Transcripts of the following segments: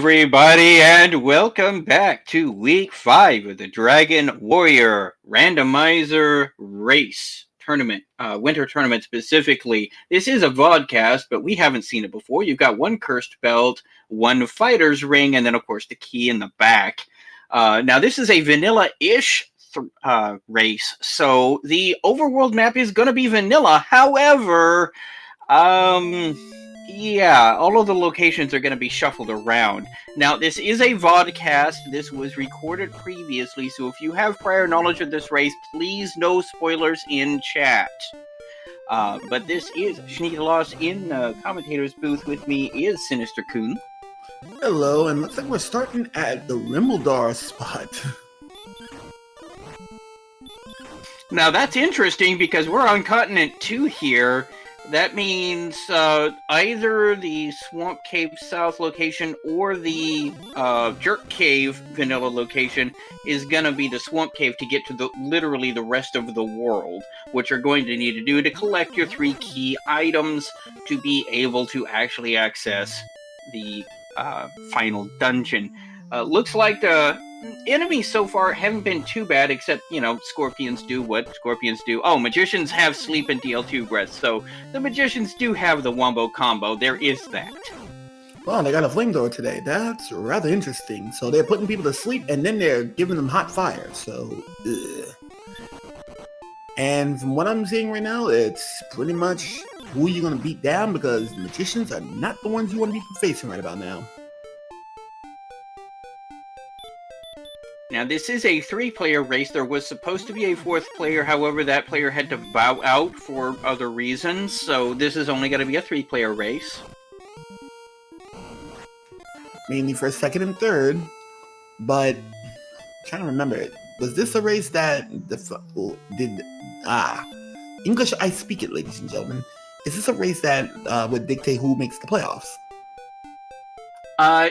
everybody, and welcome back to week 5 of the Dragon Warrior Randomizer Race Tournament, Winter Tournament specifically. This is a vodcast, but we haven't seen it before. You've got one cursed belt, one fighter's ring, and then, of course, the key in the back. Now, this is a vanilla-ish race, so the overworld map is going to be vanilla. However, yeah, all of the locations are going to be shuffled around. Now, this is a vodcast. This was recorded previously, so if you have prior knowledge of this race, please no spoilers in chat. But this is Sneaky Lost in the commentator's booth. With me is Sinister Coon. Hello, and looks like we're starting at the Rimbledar spot. Now, that's interesting because we're on Continent 2 here. That means either the Swamp Cave South location or the Jerk Cave Vanilla location is going to be the Swamp Cave to get to literally the rest of the world, which you're going to need to do to collect your 3 key items to be able to actually access the final dungeon. Looks like the enemies so far haven't been too bad, except, scorpions do what scorpions do. Oh, magicians have sleep and DL2 breath, so the magicians do have the wombo combo. There is that. Well, they got a flamethrower today. That's rather interesting. So they're putting people to sleep, and then they're giving them hot fire. So, and from what I'm seeing right now, it's pretty much who you're going to beat down, because the magicians are not the ones you want to be facing right about now. Now, this is a 3-player race. There was supposed to be a 4th player, however, that player had to bow out for other reasons, so this is only going to be a 3-player race. Mainly for 2nd and 3rd, but I'm trying to remember it. Was this a race that English I speak it, ladies and gentlemen. Is this a race that would dictate who makes the playoffs?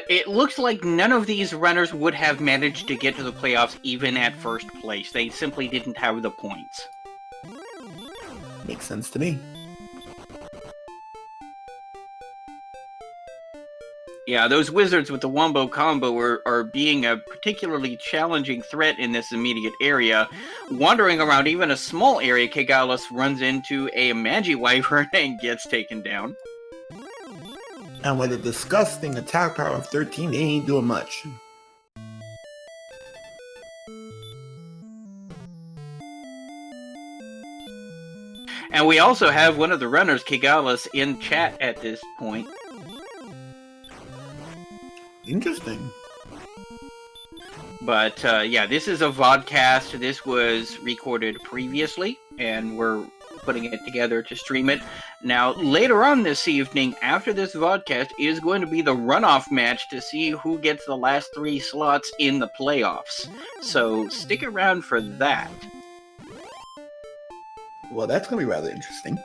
It looks like none of these runners would have managed to get to the playoffs even at first place. They simply didn't have the points. Makes sense to me. Yeah, those wizards with the wombo combo are being a particularly challenging threat in this immediate area. Wandering around even a small area, Kegalis runs into a Magi Wyvern and gets taken down. And with a disgusting attack power of 13, they ain't doing much. And we also have one of the runners, Kegalis, in chat at this point. Interesting. But, yeah, this is a vodcast. This was recorded previously, and we're putting it together to stream it. Now, later on this evening, after this vodcast, is going to be the runoff match to see who gets the last 3 slots in the playoffs. So, stick around for that. Well, that's going to be rather interesting.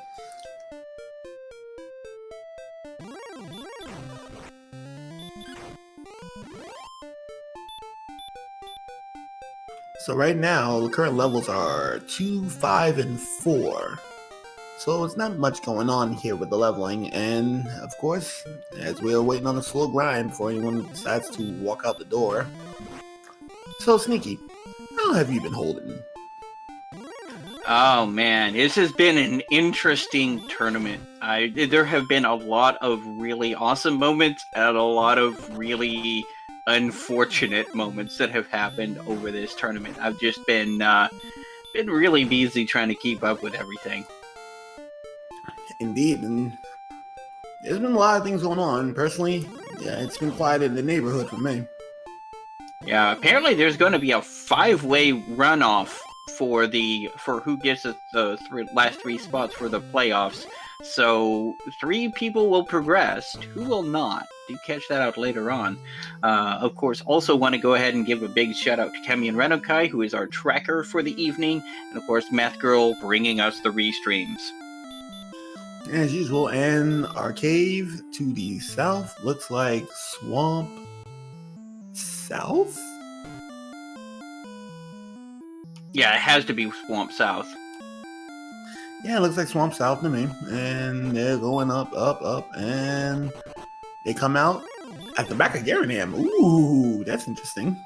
So right now, the current levels are 2, 5, and 4. So it's not much going on here with the leveling. And, of course, as we're waiting on a slow grind before anyone decides to walk out the door. So, Sneaky, how have you been holding? Oh man, this has been an interesting tournament. There have been a lot of really awesome moments and a lot of really unfortunate moments that have happened over this tournament. I've just been really busy trying to keep up with everything. Indeed, and there's been a lot of things going on. Personally, yeah, it's been quiet in the neighborhood for me. Yeah, apparently there's going to be a 5-way runoff for who gets the last 3 spots for the playoffs. So 3 people will progress, 2 will not. Do catch that out later on. Of course, also want to go ahead and give a big shout out to Kemi and Renokai, who is our tracker for the evening, and of course Math Girl bringing us the restreams. As usual, and our cave to the south looks like Swamp South? Yeah, it has to be Swamp South. Yeah, it looks like Swamp South to me. And they're going up, and they come out. At the back of Garanham. Ooh, that's interesting.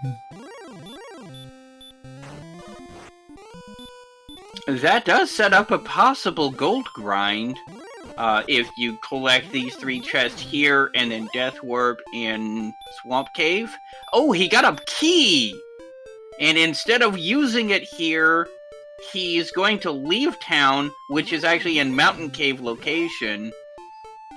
That does set up a possible gold grind. If you collect these 3 chests here and then Death Warp in Swamp Cave. Oh, he got a key! And instead of using it here, he's going to leave town, which is actually in Mountain Cave location,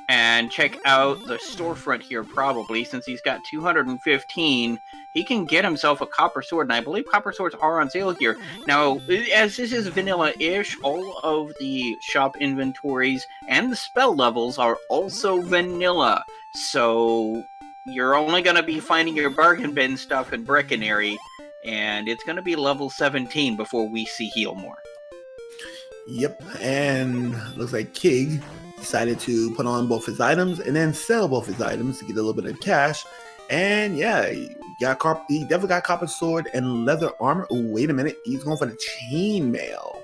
and check out the storefront here probably. Since he's got 215, he can get himself a copper sword, and I believe copper swords are on sale here. Now, as this is vanilla-ish, all of the shop inventories and the spell levels are also vanilla. So you're only going to be finding your bargain bin stuff in Breckenary, and it's going to be level 17 before we see Healmore. Yep, and looks like Kig decided to put on both his items and then sell both his items to get a little bit of cash. And yeah, he definitely got copper sword and leather armor. Oh, wait a minute, he's going for the chainmail.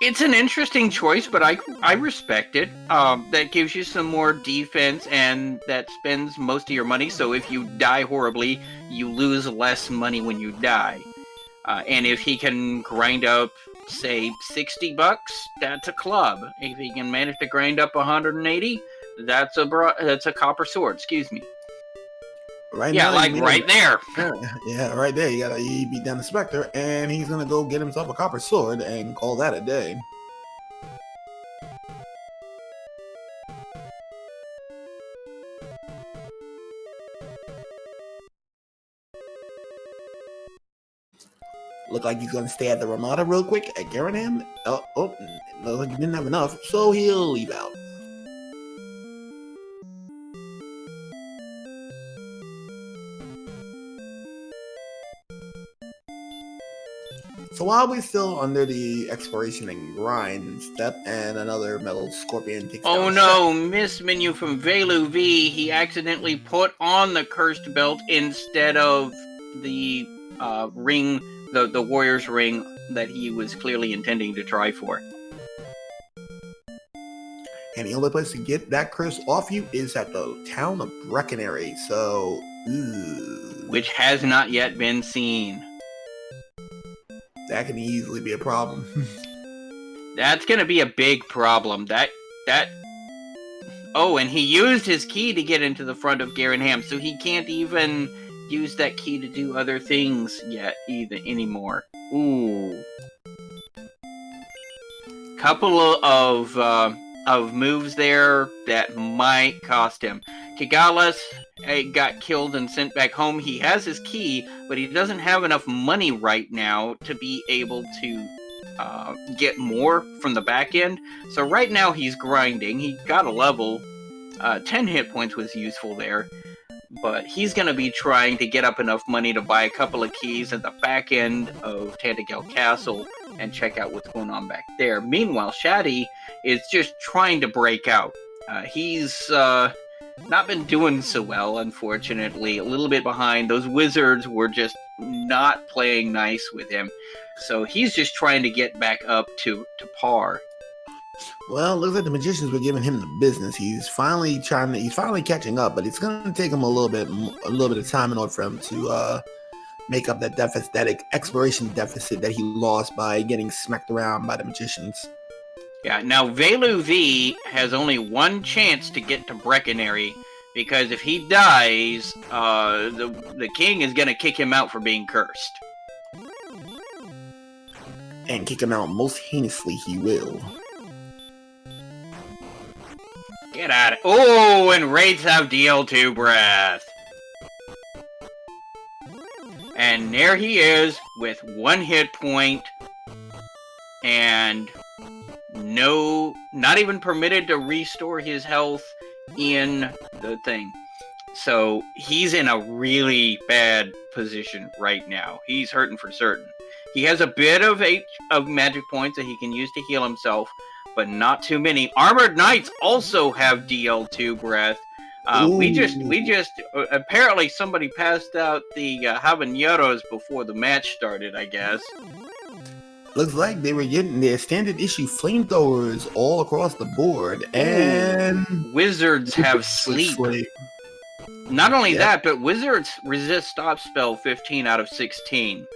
It's an interesting choice, but I respect it. That gives you some more defense, and that spends most of your money. So if you die horribly, you lose less money when you die. And if he can grind up, say, $60, that's a club. If he can manage to grind up 180, that's a copper sword. Excuse me. Right yeah, now, like right there. Yeah, right there. He beat down the Spectre, and he's gonna go get himself a copper sword and call that a day. Look like he's gonna stay at the Ramada real quick at Garanham. Oh, looks like he didn't have enough, so he'll leave out. So while we're still under the exploration and grind step, and another metal scorpion takes Oh down no, Miss Menu from Velu V, he accidentally put on the cursed belt instead of the ring, the warrior's ring that he was clearly intending to try for. And the only place to get that curse off you is at the town of Breckenary, so which has not yet been seen. That can easily be a problem. That's gonna be a big problem. Oh, and he used his key to get into the front of Garanham, so he can't even use that key to do other things yet anymore. Ooh. Couple of moves there that might cost him. Kigalas got killed and sent back home. He has his key, but he doesn't have enough money right now to be able to get more from the back end. So right now he's grinding. He got a level. 10 hit points was useful there. But he's going to be trying to get up enough money to buy a couple of keys at the back end of Tantagel Castle and check out what's going on back there. Meanwhile, Shadi is just trying to break out. He's not been doing so well, unfortunately. A little bit behind. Those wizards were just not playing nice with him. So he's just trying to get back up to par. Well, looks like the magicians were giving him the business. He's finally catching up, but it's going to take him a little bit of time in order for him to make up that exploration deficit that he lost by getting smacked around by the magicians. Yeah, now Velu V has only one chance to get to Breckenary, because if he dies, the king is going to kick him out for being cursed. And kick him out most heinously he will. Get out of it. Oh, and Wraiths have DL2 breath. And there he is with 1 hit point and not even permitted to restore his health in the thing. So he's in a really bad position right now. He's hurting for certain. He has a bit of magic points that he can use to heal himself, but not too many. Armored Knights also have DL2 breath. We just apparently somebody passed out the habaneros before the match started, I guess. Looks like they were getting their standard issue flamethrowers all across the board, and Wizards have sleep. Not only that, but Wizards resist stop spell 15 out of 16.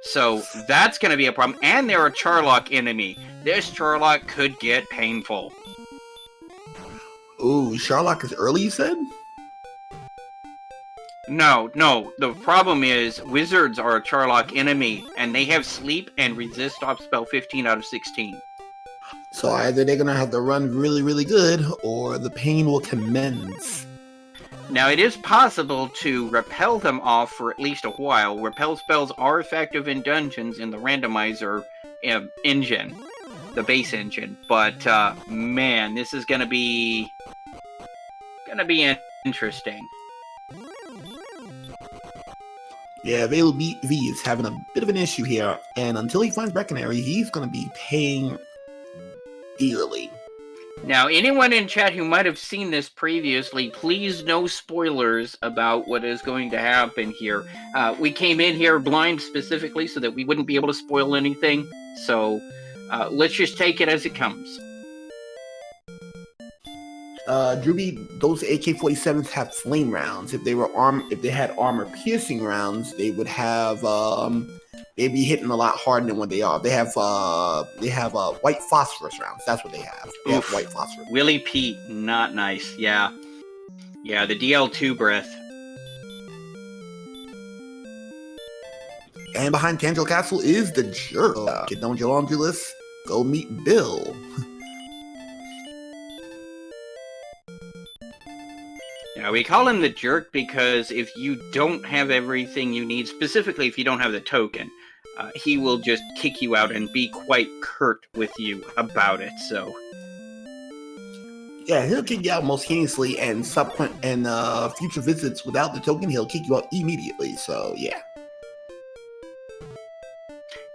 So that's going to be a problem. And they're a Charlock enemy. This Charlock could get painful. Ooh, Charlock is early, you said? No. The problem is Wizards are a Charlock enemy, and they have sleep and resist stop spell 15 out of 16. So either they're going to have to run really, really good, or the pain will commence. Now, it is possible to repel them off for at least a while. Repel spells are effective in dungeons in the Randomizer engine, the base engine. But, man, this is going to be interesting. Yeah, Velu V is having a bit of an issue here, and until he finds Breckenary, he's going to be paying dearly. Now, anyone in chat who might have seen this previously, please no spoilers about what is going to happen here. We came in here blind specifically so that we wouldn't be able to spoil anything, so let's just take it as it comes. Drewby, those AK-47s have flame rounds. If they had armor-piercing rounds, they would have they'd be hitting a lot harder than what they are. They have white phosphorus rounds. That's what they have. They have white phosphorus. Willie Pete, not nice. Yeah, the DL2 breath. And behind Tangel Castle is the Jerk. Get done with your laundry list. Go meet Bill. Yeah, we call him the Jerk because if you don't have everything you need, specifically if you don't have the token, he will just kick you out and be quite curt with you about it. So, yeah, he'll kick you out most heinously, and subsequent and future visits without the token, he'll kick you out immediately. So, yeah.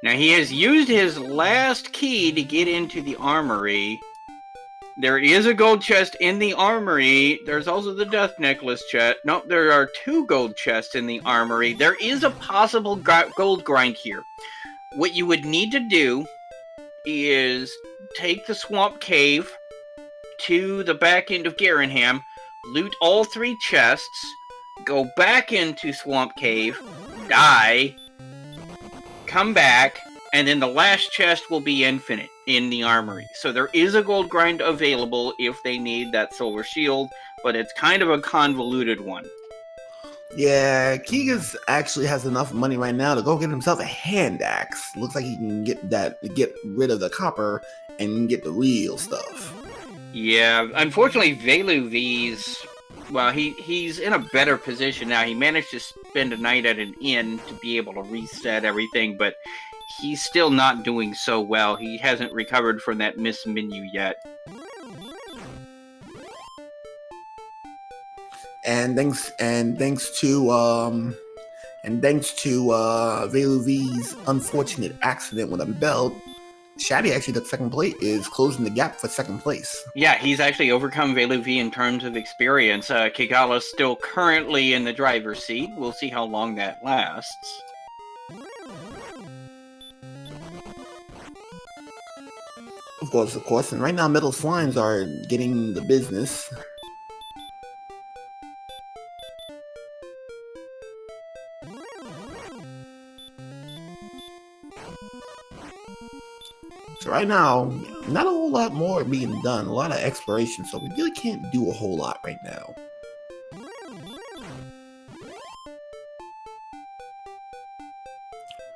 Now he has used his last key to get into the armory. There is a gold chest in the armory. There's also the death necklace chest. No, there are 2 gold chests in the armory. There is a possible gold grind here. What you would need to do is take the swamp cave to the back end of Garenham, loot all 3 chests, go back into swamp cave, die, come back, and then the last chest will be infinite in the armory. So there is a gold grind available if they need that silver shield, but it's kind of a convoluted one. Yeah, Keegas actually has enough money right now to go get himself a hand axe. Looks like he can get rid of the copper and get the real stuff. Yeah, unfortunately Velu V's, well, he's in a better position now. He managed to spend a night at an inn to be able to reset everything, but he's still not doing so well. He hasn't recovered from that miss menu yet. And thanks to Velu V's unfortunate accident with a belt, Shabby actually took second place, is closing the gap for second place. Yeah, he's actually overcome Velu V in terms of experience. Kigala's still currently in the driver's seat. We'll see how long that lasts. Of course, and right now Metal Slimes are getting the business. So right now, not a whole lot more being done, a lot of exploration, so we really can't do a whole lot right now.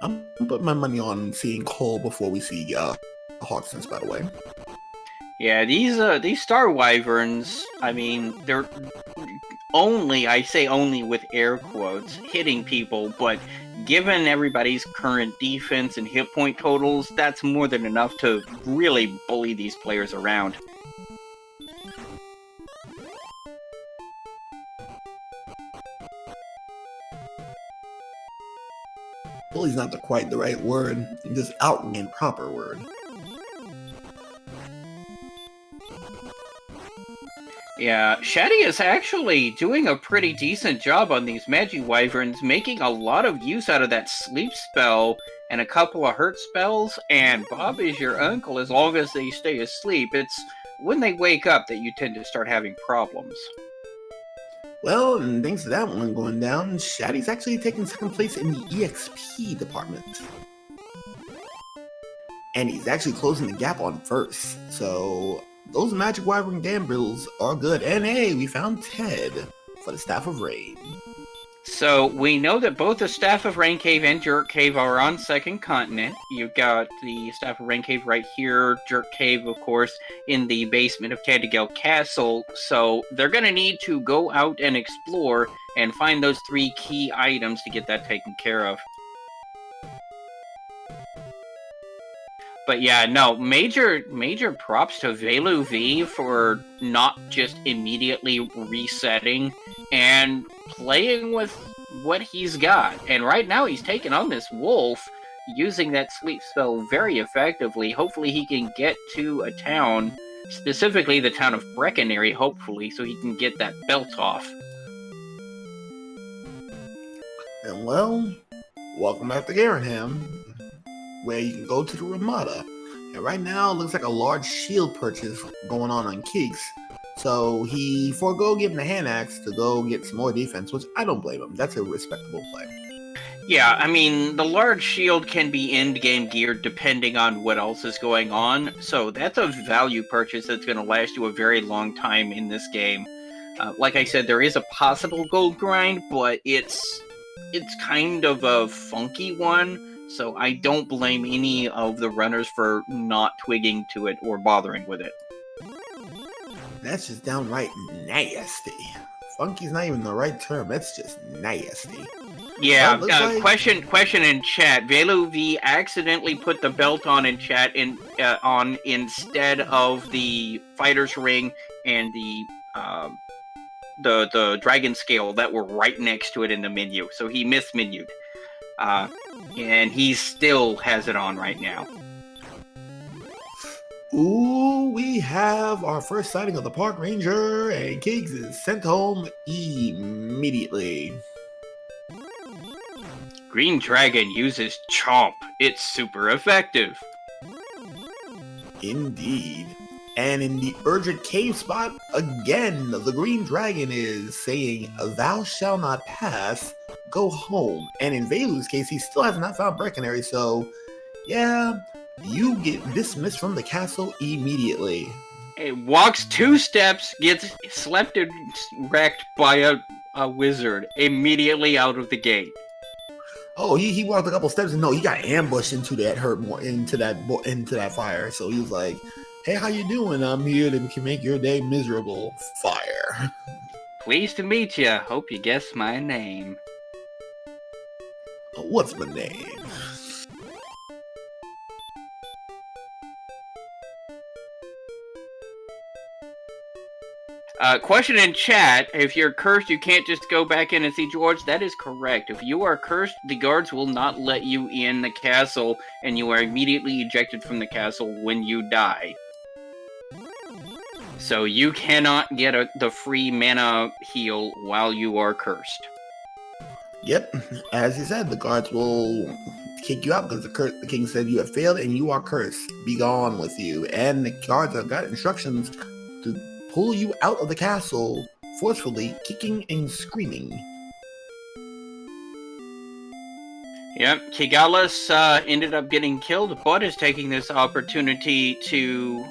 I'm putting my money on seeing Cole before we see Hawksons, by the way. Yeah, these Star Wyverns, I mean, they're only, I say only with air quotes, hitting people, but given everybody's current defense and hit point totals, that's more than enough to really bully these players around. Bully's not quite the right word, just outland proper word. Yeah, Shaddy is actually doing a pretty decent job on these Magiwyverns, making a lot of use out of that sleep spell and a couple of hurt spells, and Bob is your uncle as long as they stay asleep. It's when they wake up that you tend to start having problems. Well, and thanks to that one going down, Shaddy's actually taking second place in the EXP department. And he's actually closing the gap on first. So those Magic Wyvern Gambrels are good. And hey, we found Ted for the Staff of Rain. So we know that both the Staff of Rain Cave and Jerk Cave are on Second Continent. You've got the Staff of Rain Cave right here, Jerk Cave, of course, in the basement of Tantagel Castle. So they're going to need to go out and explore and find those 3 key items to get that taken care of. But yeah, no, major props to Velu V for not just immediately resetting and playing with what he's got. And right now he's taking on this wolf, using that sleep spell very effectively. Hopefully he can get to a town, specifically the town of Breckenary, hopefully, so he can get that belt off. And well, welcome back to Garenham, where you can go to the Ramada. And right now, it looks like a large shield purchase going on Keeks. So he forego giving the hand axe to go get some more defense, which I don't blame him. That's a respectable play. Yeah, I mean, the large shield can be end-game geared depending on what else is going on, so that's a value purchase that's going to last you a very long time in this game. Like I said, there is a possible gold grind, but it's kind of a funky one, so I don't blame any of the runners for not twigging to it or bothering with it. That's just downright nasty. Funky's not even the right term. That's just nasty. Yeah, like... question in chat. Velu V accidentally put the belt on in chat on instead of the fighter's ring and the dragon scale that were right next to it in the menu. So he mismenued. And he still has it on right now. Ooh, we have our first sighting of the park ranger, and Kiggs is sent home immediately. Green Dragon uses Chomp. It's super effective. Indeed. And in the urgent cave spot, again, the Green Dragon is saying, "Thou shalt not pass, go home." And in Velu's case, he still has not found Breckenary, so yeah, you get dismissed from the castle immediately. It walks 2 steps, gets slept and wrecked by a wizard immediately out of the gate. Oh, he walked a couple steps and no, he got ambushed into that fire. So he was like, "Hey, how you doing? I'm here to make your day miserable." Fire. Pleased to meet you. Hope you guess my name. What's my name? Question in chat, if you're cursed, you can't just go back in and see George. That is correct. If you are cursed, the guards will not let you in the castle, and you are immediately ejected from the castle when you die. So you cannot get the free mana heal while you are cursed. Yep, as you said, the guards will kick you out because the king said you have failed and you are cursed. Be gone with you. And the guards have got instructions to pull you out of the castle forcefully, kicking and screaming. Yep, Kigalis ended up getting killed, but is taking this opportunity to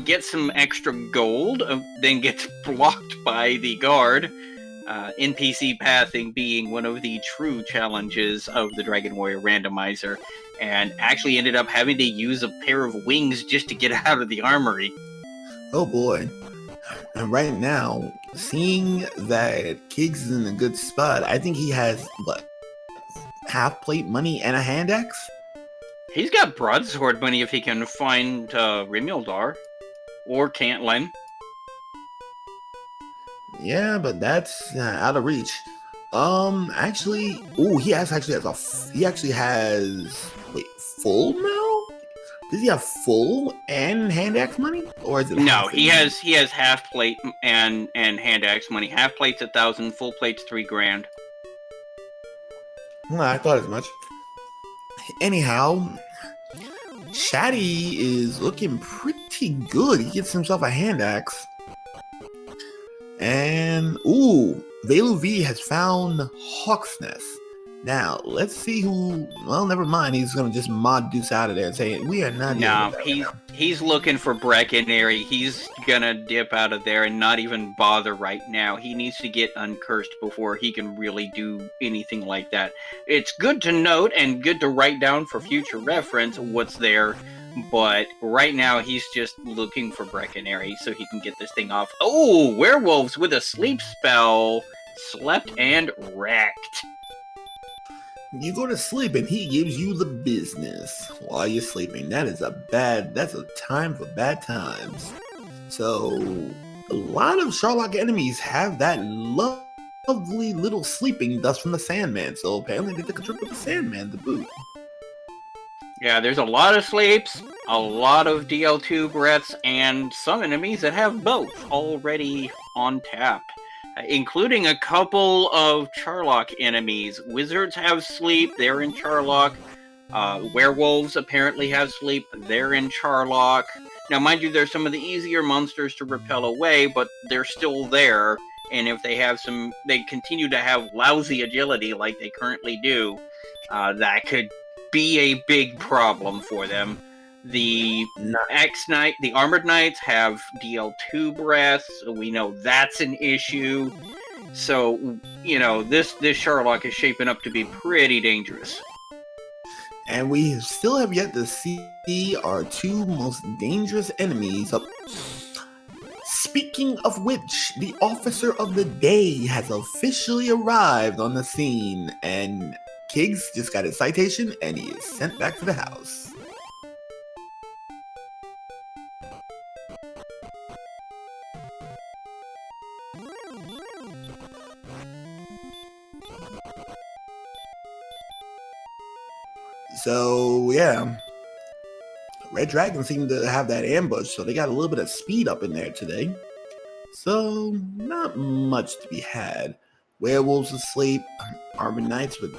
get some extra gold, then gets blocked by the guard. NPC pathing being one of the true challenges of the Dragon Warrior Randomizer, and actually ended up having to use a pair of wings just to get out of the armory. Oh boy. And right now, seeing that Kiggs is in a good spot, I think he has, half plate money and a hand axe? He's got broadsword money if he can find Rimildar. Or Cantland. Yeah, but that's out of reach. Actually, he actually has full mail? Does he have full and hand axe money, or is it No, half he again? has half plate and hand axe money. Half plate's 1,000, full plate's 3,000. Well, I thought as much. Anyhow, Shaddy is looking pretty good. He gets himself a hand axe. And, ooh, Velu V has found Hawk's Nest. Now, let's see who. Well, never mind. He's going to just mod Deuce out of there and say, we are not dealing No, with that right now. he's looking for Breckenary. He's gonna dip out of there and not even bother right now. He needs to get uncursed before he can really do anything like that. It's good to note and good to write down for future reference what's there, but right now he's just looking for Breckenary so he can get this thing off. Oh, werewolves with a sleep spell. Slept and wrecked. You go to sleep and he gives you the business while you're sleeping. That's a time for bad times. So, a lot of Sherlock enemies have that lovely little sleeping dust from the Sandman. So, apparently they took a trip with the Sandman to boot. Yeah, there's a lot of sleeps, a lot of DL2 breaths, and some enemies that have both already on tap. Including a couple of Charlock enemies. Wizards have sleep, they're in Charlock. Werewolves apparently have sleep, they're in Charlock. Now, mind you, there's some of the easier monsters to repel away, but they're still there. And if they continue to have lousy agility like they currently do, that could be a big problem for them. The the Armored Knights have DL2 breaths. So we know that's an issue. So, this Sherlock is shaping up to be pretty dangerous. And we still have yet to see our two most dangerous enemies up. Speaking of which, the officer of the day has officially arrived on the scene, and Kiggs just got his citation and he is sent back to the house. So, yeah. Red Dragon seemed to have that ambush, so they got a little bit of speed up in there today. So, not much to be had. Werewolves asleep, Armored Knights with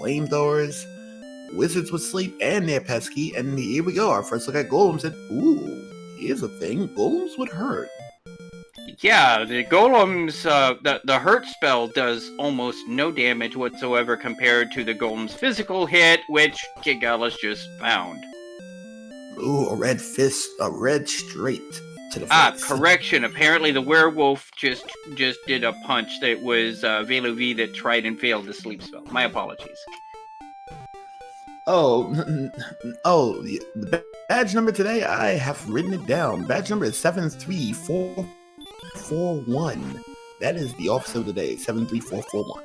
flamethrowers, Wizards with sleep, and they're pesky. And here we go. Our first look at Golems. And, ooh, here's a thing. Golems would hurt. Yeah, the Golem's, the hurt spell does almost no damage whatsoever compared to the Golem's physical hit, which Kigalis just found. Ooh, a red fist, a red straight to the face. Correction. Apparently the werewolf just did a punch that was Velu V that tried and failed the sleep spell. My apologies. Oh, the badge number today, I have written it down. Badge number is 73441. That is the officer of the day, 73441.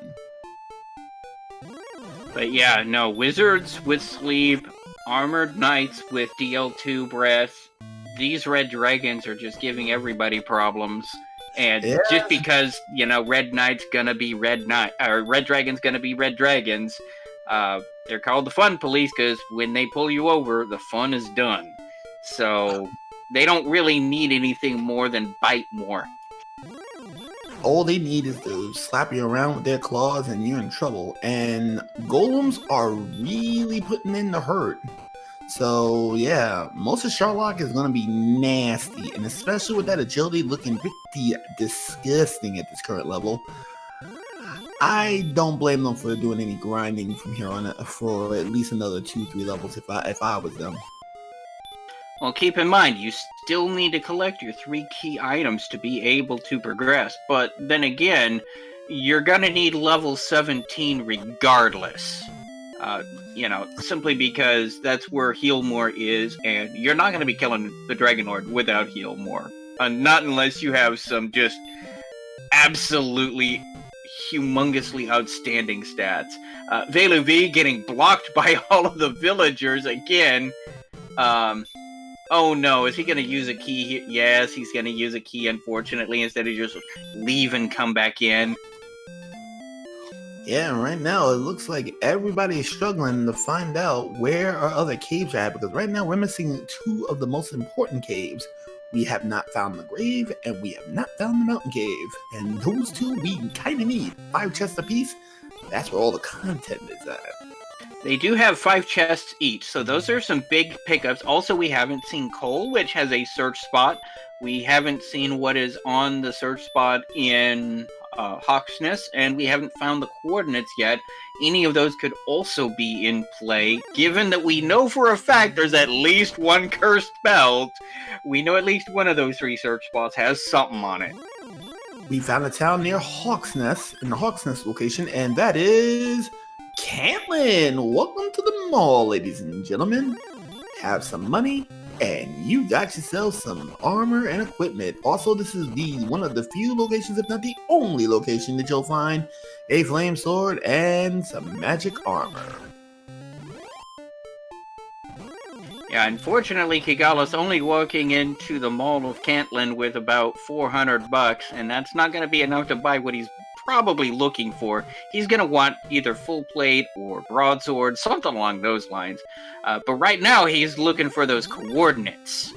But yeah, no, Wizards with sleep, Armored Knights with DL2 breath. These Red Dragons are just giving everybody problems. And just because, Red Knight's gonna be Red Dragon's gonna be Red Dragons, they're called the Fun Police because when they pull you over, the fun is done. So they don't really need anything more than bite more. All they need is to slap you around with their claws and you're in trouble. And Golems are really putting in the hurt. So yeah, most of Sherlock is going to be nasty. And especially with that agility looking pretty disgusting at this current level. I don't blame them for doing any grinding from here on for at least another 2-3 levels if I was them. Well, keep in mind, you still need to collect your 3 key items to be able to progress. But then again, you're gonna need level 17 regardless. Simply because that's where Heal More is, and you're not gonna be killing the Dragon Lord without Heal More. Not unless you have some just absolutely humongously outstanding stats. Velu V getting blocked by all of the villagers again. Oh no, is he going to use a key? Yes, he's going to use a key, unfortunately, instead of just leave and come back in. Yeah, right now it looks like everybody is struggling to find out where our other caves are at because right now we're missing two of the most important caves. We have not found the grave and we have not found the mountain cave. And those two we kind of need. 5 chests apiece. That's where all the content is at. They do have 5 chests each, so those are some big pickups. Also, we haven't seen coal, which has a search spot. We haven't seen what is on the search spot in Hawksness, and we haven't found the coordinates yet. Any of those could also be in play, given that we know for a fact there's at least one cursed belt. We know at least one of those 3 search spots has something on it. We found a town near Hawk's Nest, in the Hawk's Nest location, and that is Cantlin. Welcome to the mall, ladies and gentlemen. Have some money, and you got yourself some armor and equipment. Also, this is one of the few locations, if not the only location, that you'll find a flame sword and some magic armor. Yeah, unfortunately, Kigala's only walking into the Mall of Cantlin with about $400, and that's not going to be enough to buy what he's probably looking for. He's going to want either full plate or broadsword, something along those lines. But right now, he's looking for those coordinates.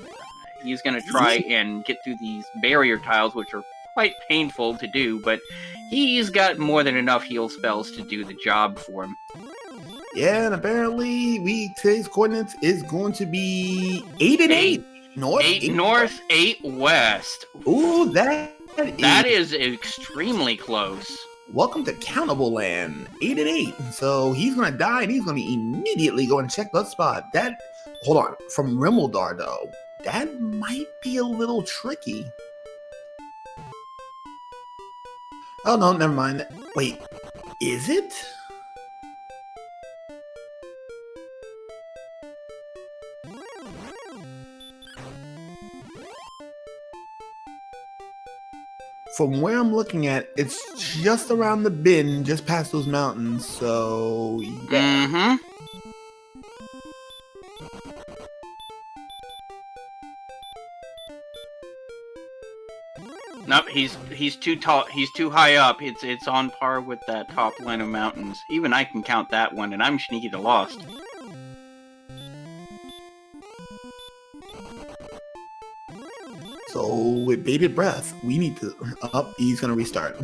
He's going to try and get through these barrier tiles, which are quite painful to do, but he's got more than enough heal spells to do the job for him. Yeah, and apparently today's coordinates is going to be 8 and 8. North, 8 north, 8 west. Ooh, that is extremely close. Welcome to Countable Land, 8 and 8. So he's gonna die, and he's gonna immediately go and check that spot. Hold on, from Rimeldar though, that might be a little tricky. Oh no, never mind. Wait, is it? From where I'm looking at, it's just around the bend, just past those mountains, so yeah. Nope, he's too tall. He's too high up. It's on par with that top line of mountains. Even I can count that one, and I'm sneaky to lost. So with bated breath, we need to he's gonna restart.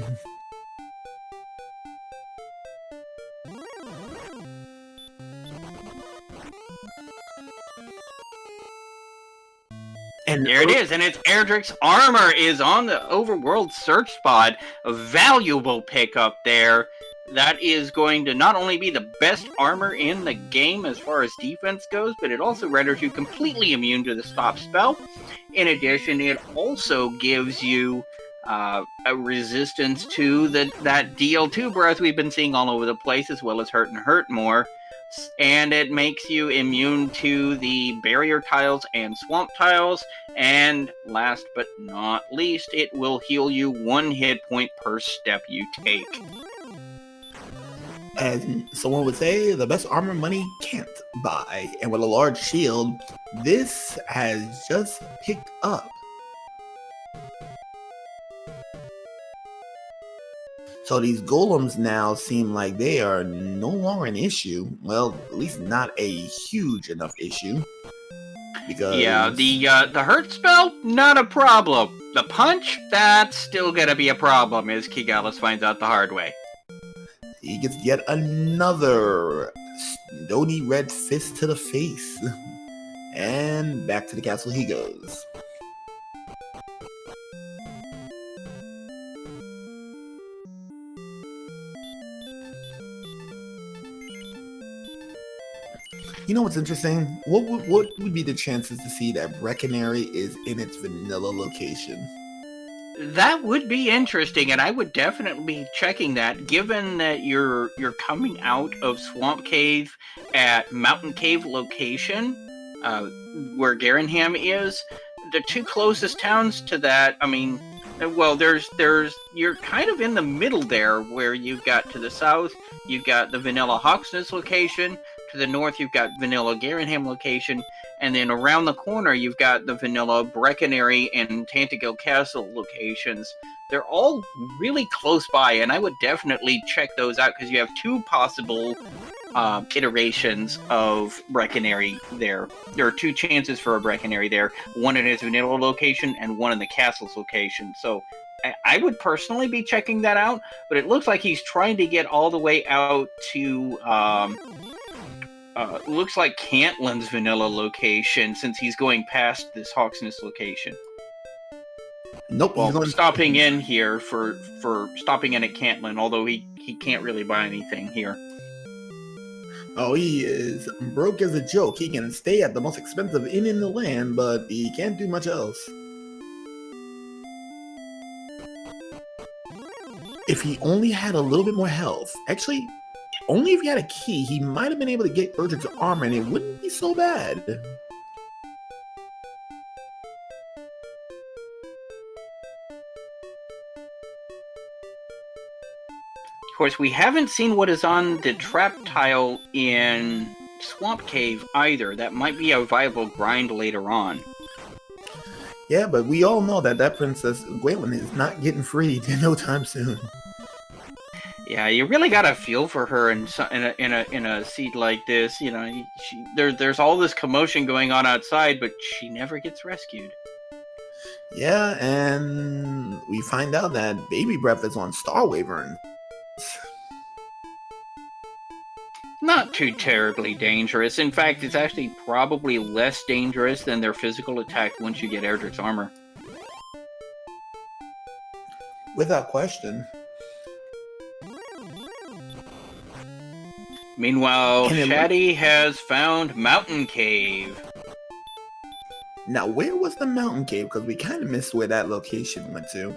And there it is, and it's Erdrick's armor is on the overworld search spot. A valuable pickup there. That is going to not only be the best armor in the game as far as defense goes, but it also renders you completely immune to the stop spell. In addition, it also gives you a resistance to that DL2 breath we've been seeing all over the place, as well as hurt and hurt more. And it makes you immune to the barrier tiles and swamp tiles. And last but not least, it will heal you 1 hit point per step you take. As someone would say, the best armor money can't buy. And with a large shield, this has just picked up. So these golems now seem like they are no longer an issue. Well, at least not a huge enough issue. Because yeah, the hurt spell, not a problem. The punch, that's still gonna be a problem, as Kigalis finds out the hard way. He gets yet another stony red fist to the face. And back to the castle he goes. You know what's interesting? What would be the chances to see that Breckenary is in its vanilla location? That would be interesting, and I would definitely be checking that, given that you're coming out of Swamp Cave at Mountain Cave location, where Garenham is. The 2 closest towns to that, I mean, well, you're kind of in the middle there, where you've got to the south, you've got the Vanilla Hawksness location. to the north, you've got vanilla Garenham location, and then around the corner, you've got the vanilla Brecconary and Tantegil Castle locations. They're all really close by, and I would definitely check those out because you have two possible iterations of Brecconary there. There are two chances for a Brecconary there, one in its vanilla location and one in the castle's location. So I would personally be checking that out, but it looks like he's trying to get all the way out to looks like Cantlin's vanilla location since he's going past this Hawksness location. Nope. Well, stopping in here for stopping in at Cantlin, although he can't really buy anything here. Oh, he is broke as a joke. He can stay at the most expensive inn in the land, but he can't do much else. If he only had a little bit more health, actually, only if he had a key, he might have been able to get Erdrick's armor, and it wouldn't be so bad. Of course, we haven't seen what is on the trap tile in Swamp Cave either. That might be a viable grind later on. Yeah, but we all know that Princess Gwendolyn is not getting freed in no time soon. Yeah, you really got to feel for her in a seat like this. You know, there's all this commotion going on outside, but she never gets rescued. Yeah, and we find out that Baby Breath is on Star Wyvern. Not too terribly dangerous. In fact, it's actually probably less dangerous than their physical attack once you get Erdrick's armor. Without question. Meanwhile, Shaddy has found Mountain Cave. Now, where was the Mountain Cave? Because we kind of missed where that location went to.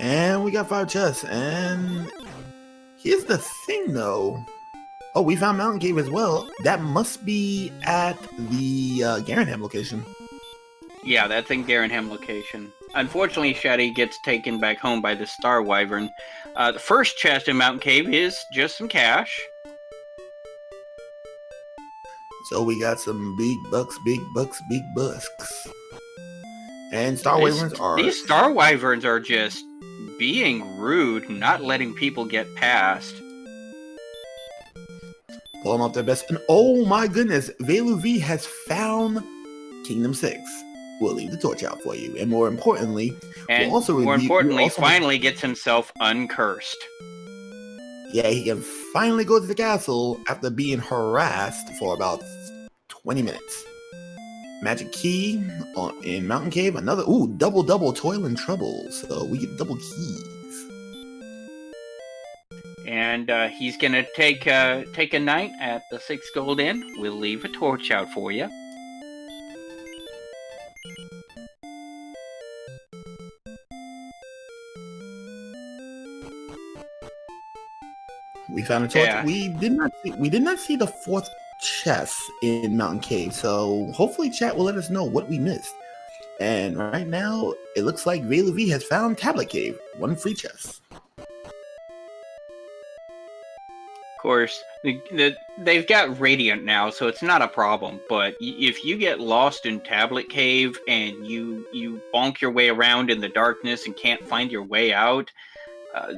And we got 5 chests. And here's the thing, though. Oh, we found Mountain Cave as well. That must be at the Garenham location. Yeah, that's in Garenham location. Unfortunately, Shaddy gets taken back home by the Star Wyvern. The first chest in Mountain Cave is just some cash. So we got some big bucks, big bucks, big busks. And Star Wyverns are... These Star Wyverns are just being rude, not letting people get past. Pulling off their best. And oh my goodness, Velu V has found Kingdom 6. We'll leave the torch out for you. And more importantly, finally gets himself uncursed. Yeah, he can finally go to the castle after being harassed for about 20 minutes. Magic key in Mountain Cave. Another, double toil and trouble. So we get double keys. And he's gonna take a night at the 6 Gold Inn. We'll leave a torch out for you. We found a torch. Yeah. We did not see the 4th chest in Mountain Cave, so hopefully chat will let us know what we missed. And right now, it looks like Velu V has found Tablet Cave, 1 free chest. Of course, they've got Radiant now, so it's not a problem. But if you get lost in Tablet Cave and you bonk your way around in the darkness and can't find your way out,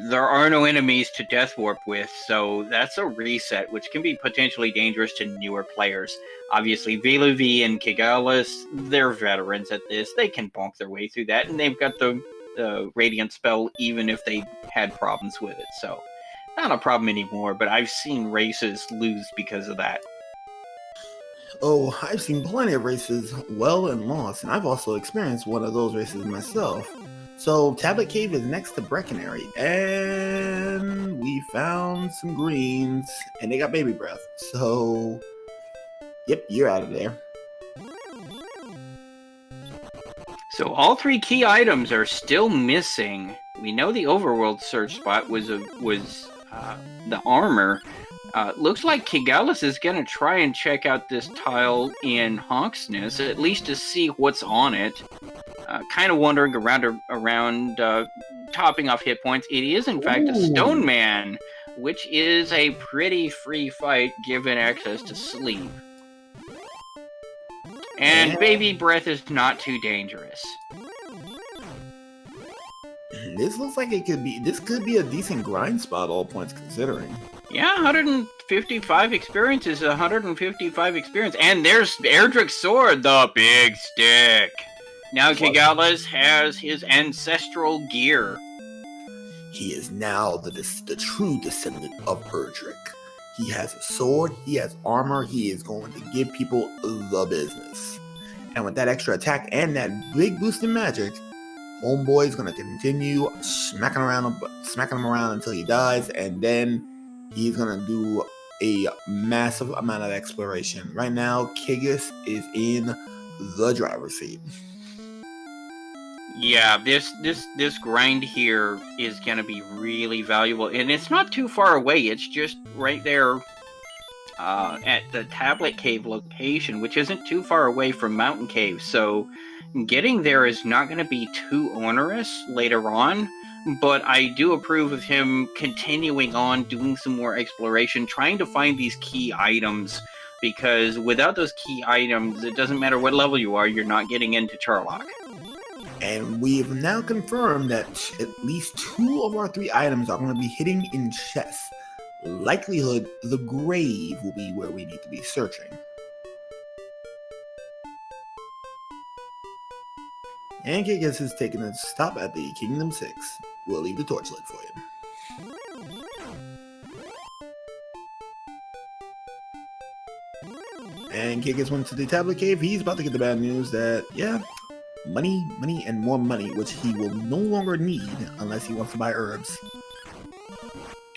there are no enemies to Death Warp with, so that's a reset, which can be potentially dangerous to newer players. Obviously, Velu V and Kigalis, they're veterans at this. They can bonk their way through that, and they've got the Radiant spell even if they had problems with it, so not a problem anymore, but I've seen races lose because of that. Oh, I've seen plenty of races well and lost, and I've also experienced one of those races myself. So, Tablet Cave is next to Brecconary, and we found some greens, and they got Baby Breath. So, yep, you're out of there. So, all 3 key items are still missing. We know the overworld search spot was the armor. Looks like Kigalis is going to try and check out this tile in Hawksness, at least to see what's on it. kind of wandering around topping off hit points. It is, in fact, a Stone Man, which is a pretty free fight given access to sleep. And Baby Breath is not too dangerous. This looks like this could be a decent grind spot, all points considering. Yeah, 155 experience is 155 experience. And there's Erdrick's sword, the big stick. Now Kigalas has his ancestral gear. He is now the true descendant of Erdrick. He has a sword, he has armor, he is going to give people the business. And with that extra attack and that big boost in magic, Homeboy is going to continue smacking him around until he dies, and then he's going to do a massive amount of exploration. Right now, Kigus is in the driver's seat. Yeah, this grind here is going to be really valuable, and it's not too far away. It's just right there at the Tablet Cave location, which isn't too far away from Mountain Cave. So getting there is not going to be too onerous later on. But I do approve of him continuing on, doing some more exploration, trying to find these key items. Because without those key items, it doesn't matter what level you are, you're not getting into Charlock. And we have now confirmed that at least 2 of our 3 items are going to be hitting in chests. Likelihood, the grave will be where we need to be searching. And Kigus has taken a stop at the Kingdom 6. We'll leave the torch lit for you. And Kigus went to the Tablet Cave. He's about to get the bad news that, yeah, money, and more money, which he will no longer need unless he wants to buy herbs.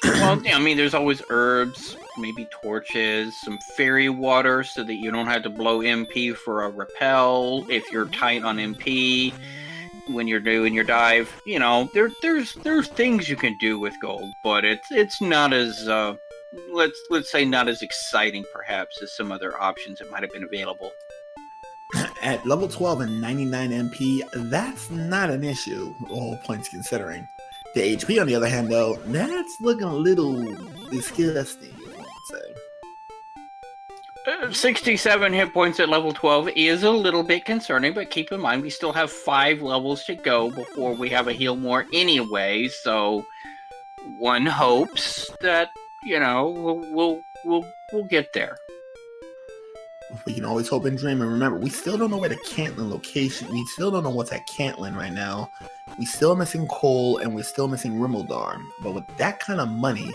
Well, I mean, there's always herbs, maybe torches, some fairy water so that you don't have to blow MP for a repel if you're tight on MP when you're doing your dive. You know, there's things you can do with gold, but it's not as let's say not as exciting perhaps as some other options that might have been available. At level 12 and 99 MP, that's not an issue, all points considering. The HP, on the other hand, though, that's looking a little disgusting, I would say. 67 hit points at level 12 is a little bit concerning, but keep in mind we still have 5 levels to go before we have a heal more anyway, so one hopes that, you know, we'll get there. We can always hope and dream, and remember, we still don't know where the Cantlin location, we still don't know what's at Cantlin right now. We still missing Cole, and we're still missing Rimmildar. But with that kind of money,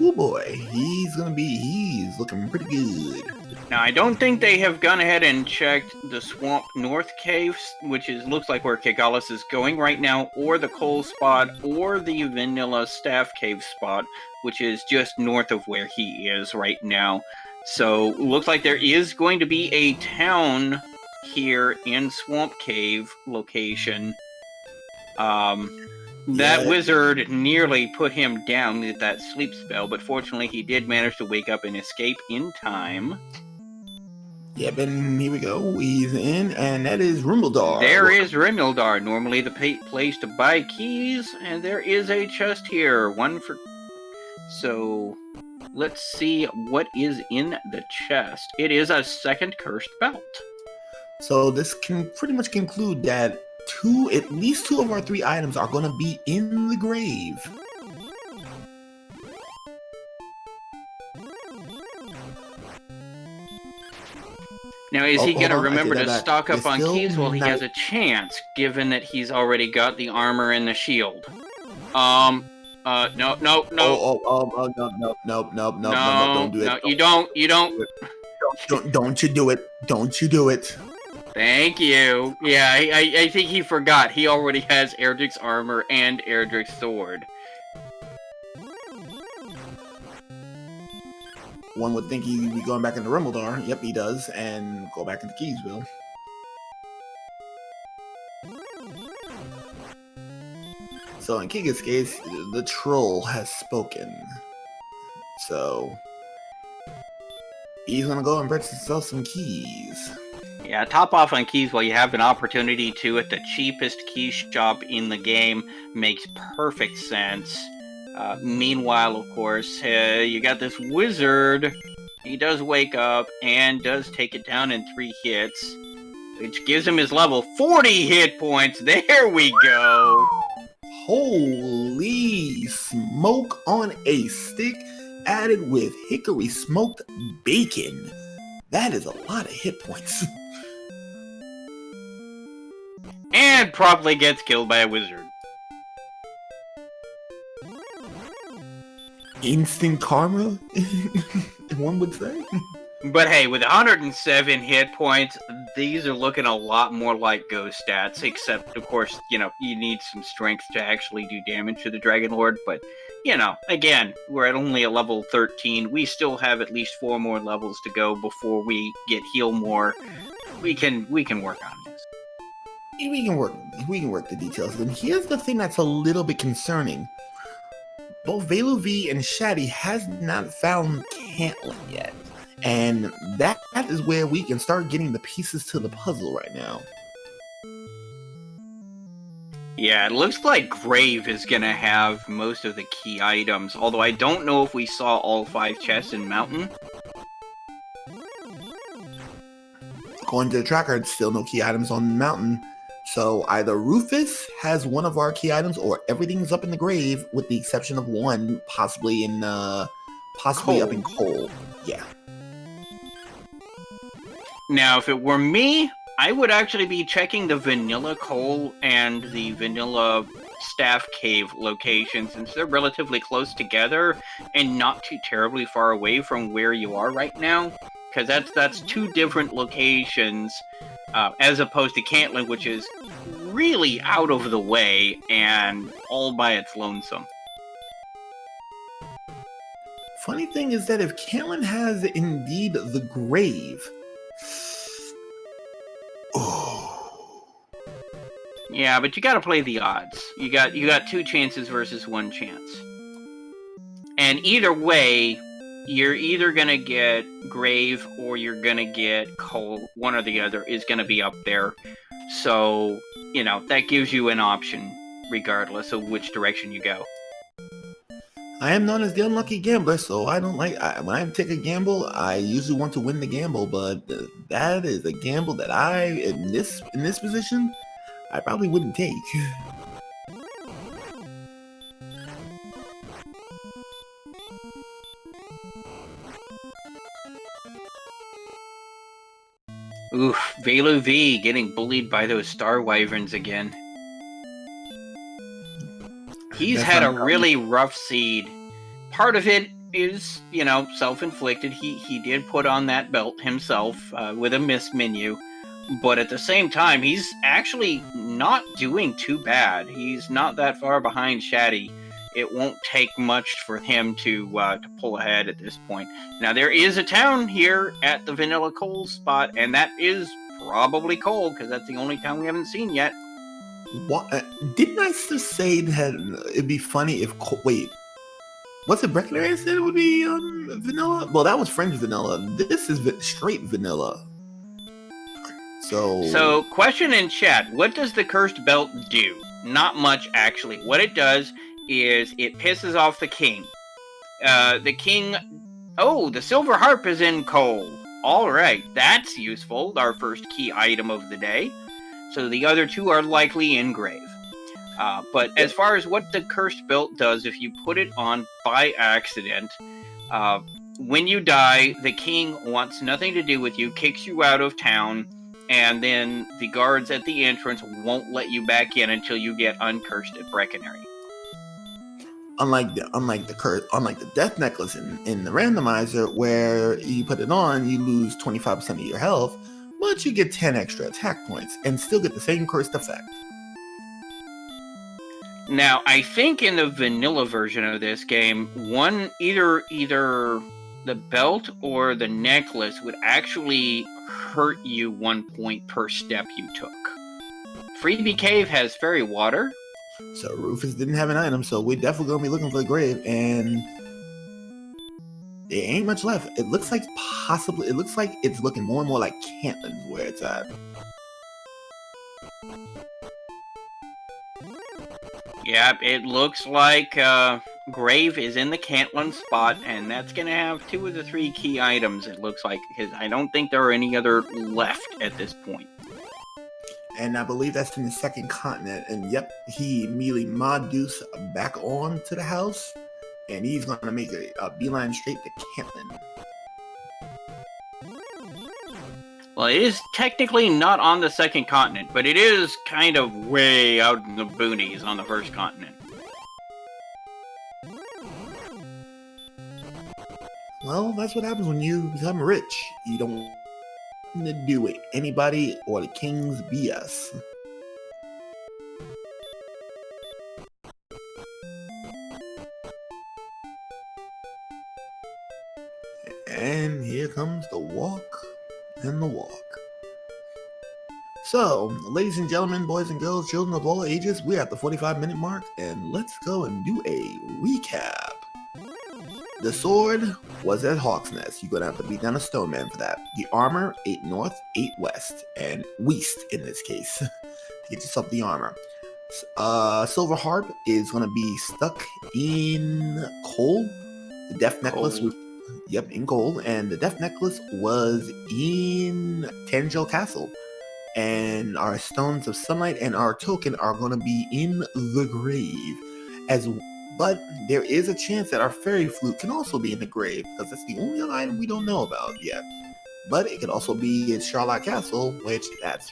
oh boy, he's looking pretty good. Now, I don't think they have gone ahead and checked the Swamp North Caves, which looks like where Kigalas is going right now, or the Coal spot, or the Vanilla Staff Cave spot, which is just north of where he is right now. So, looks like there is going to be a town here in Swamp Cave location. That wizard nearly put him down with that sleep spell, but fortunately he did manage to wake up and escape in time. Yep, and here we go. He's in, and that is Rimmildar. There is Rimmildar, normally the place to buy keys, and there is a chest here. One for... So, let's see what is in the chest. It is a second cursed belt. So this can pretty much conclude that at least 2 of our 3 items are going to be in the grave. Now, is he going to remember to stock up on keys? Well, he has a chance, given that he's already got the armor and the shield. No. No, don't do it. No, you don't. Don't you do it. Don't you do it. Thank you. Yeah, I think he forgot. He already has Erdrick's armor and Erdrick's sword. One would think he'd be going back into Rimmildar. Yep, he does. And go back into Keysville. So in Kiga's case, the troll has spoken. So he's gonna go and purchase himself some keys. Yeah, top off on keys while you have an opportunity to at the cheapest key shop in the game makes perfect sense. Meanwhile, of course, you got this wizard. He does wake up and does take it down in 3 hits, which gives him his level 40 hit points. There we go. Holy smoke on a stick added with hickory smoked bacon. That is a lot of hit points. And promptly gets killed by a wizard. Instant karma, one would say. But hey, with 107 hit points, these are looking a lot more like ghost stats, except, of course, you need some strength to actually do damage to the Dragon Lord, but, again, we're at only a level 13. We still have at least 4 more levels to go before we get heal more. We can work on this. We can work the details. And here's the thing that's a little bit concerning. Both Velu V and Shaddy has not found Caitlyn yet. And that is where we can start getting the pieces to the puzzle right now. Yeah, it looks like Grave is going to have most of the key items, although I don't know if we saw all 5 chests in Mountain. According to the tracker, it's still no key items on Mountain. So either Rufus has one of our key items or everything's up in the grave with the exception of one, possibly up in Coal. Yeah. Now, if it were me, I would actually be checking the Vanilla Coal and the Vanilla Staff Cave locations, since they're relatively close together and not too terribly far away from where you are right now. Because that's 2 different locations, as opposed to Caitlyn, which is really out of the way and all by its lonesome. Funny thing is that if Caitlyn has indeed the grave, yeah, but you got to play the odds. You got 2 chances versus 1 chance, and either way, you're either gonna get Grave or you're gonna get Coal. One or the other is gonna be up there. So, that gives you an option regardless of which direction you go. I am known as the unlucky gambler, so I don't when I take a gamble, I usually want to win the gamble, but that is a gamble that in this position, I probably wouldn't take. Oof, Velu V getting bullied by those Star Wyverns again. He's had a really rough seed. Part of it is, self-inflicted. He did put on that belt himself with a miss menu. But at the same time, he's actually not doing too bad. He's not that far behind Shaddy. It won't take much for him to pull ahead at this point. Now, there is a town here at the Vanilla Coal spot, and that is probably Coal, because that's the only town we haven't seen yet. What? Didn't I just say that it'd be funny if... Wait. Was it Breckenridge said it would be Vanilla? Well, that was French Vanilla. This is straight Vanilla. So, question in chat. What does the Cursed Belt do? Not much, actually. What it does is it pisses off the king. The king... Oh, the Silver Harp is in Coal. Alright, that's useful. Our first key item of the day. So the other 2 are likely in Grave. But as far as what the Cursed Belt does, if you put it on by accident, when you die, the king wants nothing to do with you, kicks you out of town, and then the guards at the entrance won't let you back in until you get uncursed at Breckenary. Unlike the death necklace in the randomizer, where you put it on, you lose 25% of your health, but you get 10 extra attack points and still get the same cursed effect. Now, I think in the vanilla version of this game, either the belt or the necklace would actually hurt you 1 point per step you took. Freebie Cave has fairy water. So Rufus didn't have an item, so we're definitely going to be looking for the grave, and There ain't much left. It looks like it's looking more and more like Cantlin's where it's at. Yep, it looks like Grave is in the Cantlin spot, and that's going to have 2 of the 3 key items, it looks like, because I don't think there are any other left at this point. And I believe that's in the second continent. And yep, he immediately mod Deuce back on to the house, and he's going to make a beeline straight to Cantlin. Well, it is technically not on the second continent, but it is kind of way out in the boonies on the first continent. Well, that's what happens when you become rich. You don't want to do with anybody or the king's BS. And here comes the walk and the walk. So, ladies and gentlemen, boys and girls, children of all ages, we're at the 45-minute mark, and let's go and do a recap. The sword was at Hawk's Nest. You're going to have to beat down a stone man for that. The armor, 8 north, 8 west, and west in this case, to get yourself the armor. Silver Harp is going to be stuck in coal. The Death Necklace was, in gold, and the Death Necklace was in Tangel Castle. And our Stones of Sunlight and our token are going to be in the grave. But there is a chance that our Fairy Flute can also be in the grave, because that's the only other item we don't know about yet. But it could also be in Charlotte Castle, which that's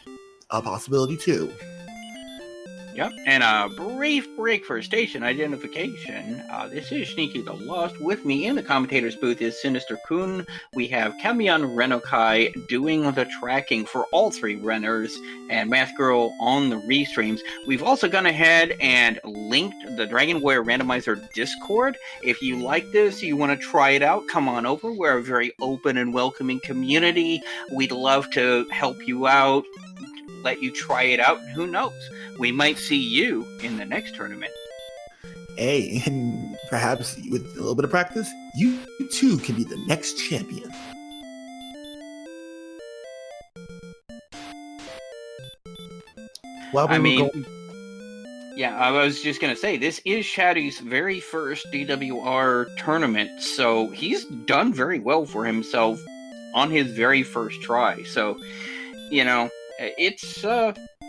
a possibility too. Yep, and a brief break for station identification. This is Sneaky the Lost. With me in the commentator's booth is Sinister Kun. We have Kamion Renokai doing the tracking for all 3 runners, and Math Girl on the restreams. We've also gone ahead and linked the Dragon Warrior Randomizer Discord. If you like this, you want to try it out, come on over. We're a very open and welcoming community. We'd love to help you out, let you try it out, and who knows, we might see you in the next tournament. Hey, and perhaps with a little bit of practice, you too can be the next champion. Well, I was just going to say, this is Shadow's very first DWR tournament, so he's done very well for himself on his very first try. So,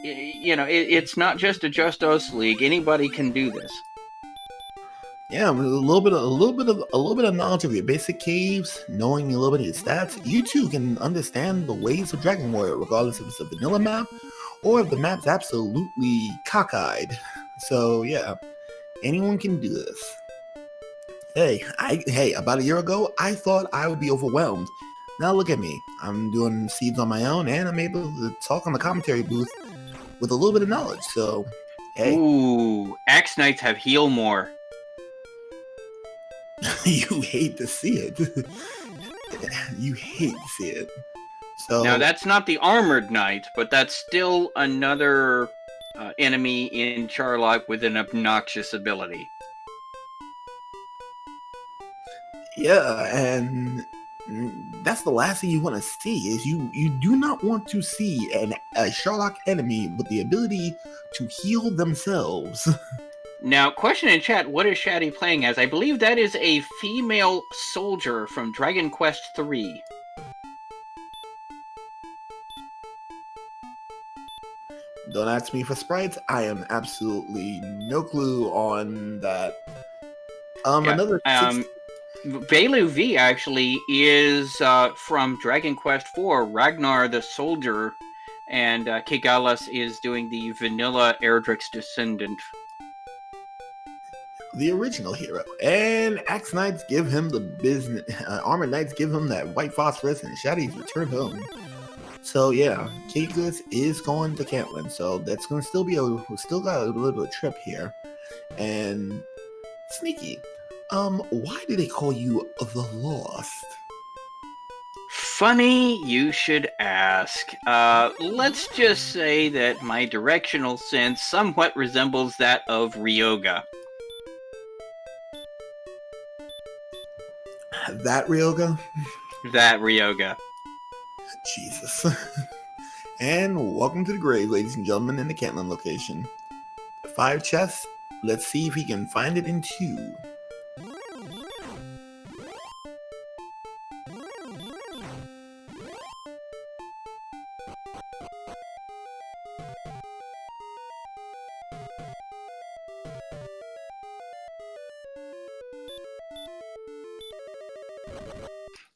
it's not just a Just Us League. Anybody can do this. Yeah, with a little bit of knowledge of your basic caves, knowing a little bit of your stats, you too can understand the ways of Dragon Warrior, regardless if it's a vanilla map or if the map's absolutely cockeyed. So yeah, anyone can do this. Hey, about a year ago, I thought I would be overwhelmed. Now look at me. I'm doing seeds on my own, and I'm able to talk on the commentary booth with a little bit of knowledge. So, hey. Ooh, Axe Knights have heal more. You hate to see it. You hate to see it. So now that's not the Armored Knight, but that's still another enemy in Charlock with an obnoxious ability. Yeah, and that's the last thing you want to see. Is you do not want to see a Charlock enemy with the ability to heal themselves. Now, question in chat, what is Shaddy playing as? I believe that is a female soldier from Dragon Quest III. Don't ask me for sprites. I am absolutely no clue on that. Velu V actually is from Dragon Quest IV, Ragnar the Soldier, and Kigalas is doing the vanilla Erdrick's descendant. The original hero. And Axe Knights give him the business. Armored Knights give him that white phosphorus, and Shaddy's returned home. So yeah, Kigalas is going to Cantlin, so that's going to still be we still got a little bit of a trip here. And Sneaky, why do they call you the Lost? Funny you should ask. Let's just say that my directional sense somewhat resembles that of Ryoga. That Ryoga? That Ryoga. Jesus. And welcome to the grave, ladies and gentlemen, in the Cantlin location. 5 chests. Let's see if he can find it in 2.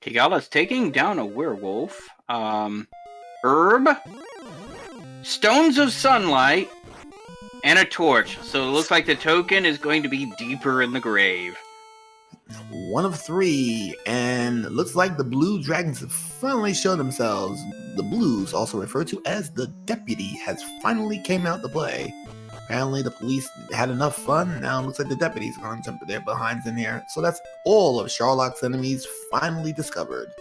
Kigala's taking down a werewolf. Herb, stones of sunlight, and a torch. So it looks like the token is going to be deeper in the grave. 1 of 3, and it looks like the blue dragons have finally shown themselves. The blues, also referred to as the deputy, has finally came out to play. Apparently the police had enough fun, now it looks like the deputies are going to jump their behinds in here. So that's all of Sherlock's enemies finally discovered.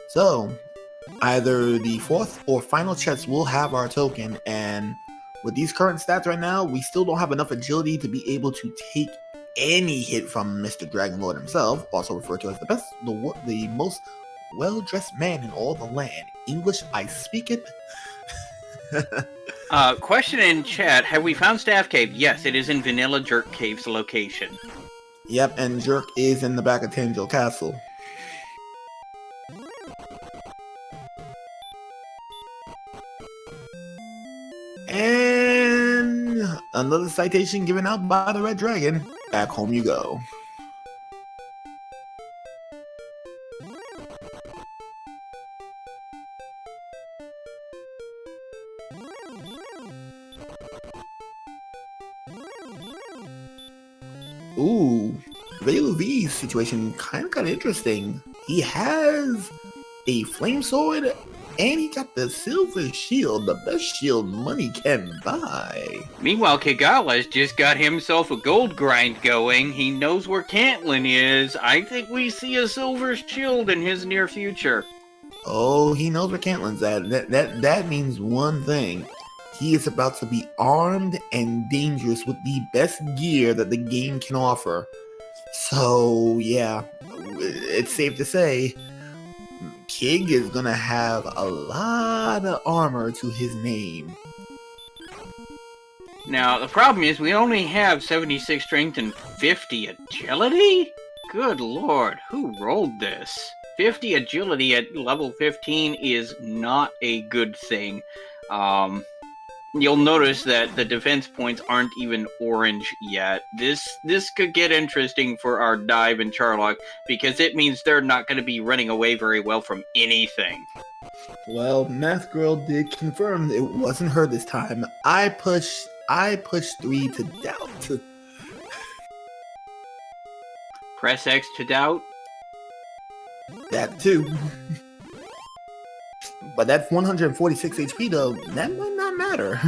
So, either the 4th or final chest will have our token, and with these current stats right now, we still don't have enough agility to be able to take any hit from Mr. Dragonlord himself, also referred to as the most well-dressed man in all the land. English, I speak it. Question in chat, have we found Staff Cave? Yes, it is in Vanilla Jerk Cave's location. Yep, and Jerk is in the back of Tangel Castle. And another citation given out by the Red Dragon. Back home you go. Ooh, Velu V's situation kind of got interesting. He has a flame sword, and he got the silver shield, the best shield money can buy. Meanwhile, Kigala's just got himself a gold grind going. He knows where Cantlin is. I think we see a silver shield in his near future. Oh, he knows where Cantlin's at. That means one thing. He is about to be armed and dangerous with the best gear that the game can offer. So, yeah, it's safe to say Kig is gonna have a lot of armor to his name. Now, the problem is we only have 76 strength and 50 agility? Good lord, who rolled this? 50 agility at level 15 is not a good thing. You'll notice that the defense points aren't even orange yet. This could get interesting for our dive and Charlock, because it means they're not going to be running away very well from anything. Well, Math Girl did confirm it wasn't her this time. I pushed 3 to doubt. Press X to doubt. That too. But that's 146 HP though, that might not matter.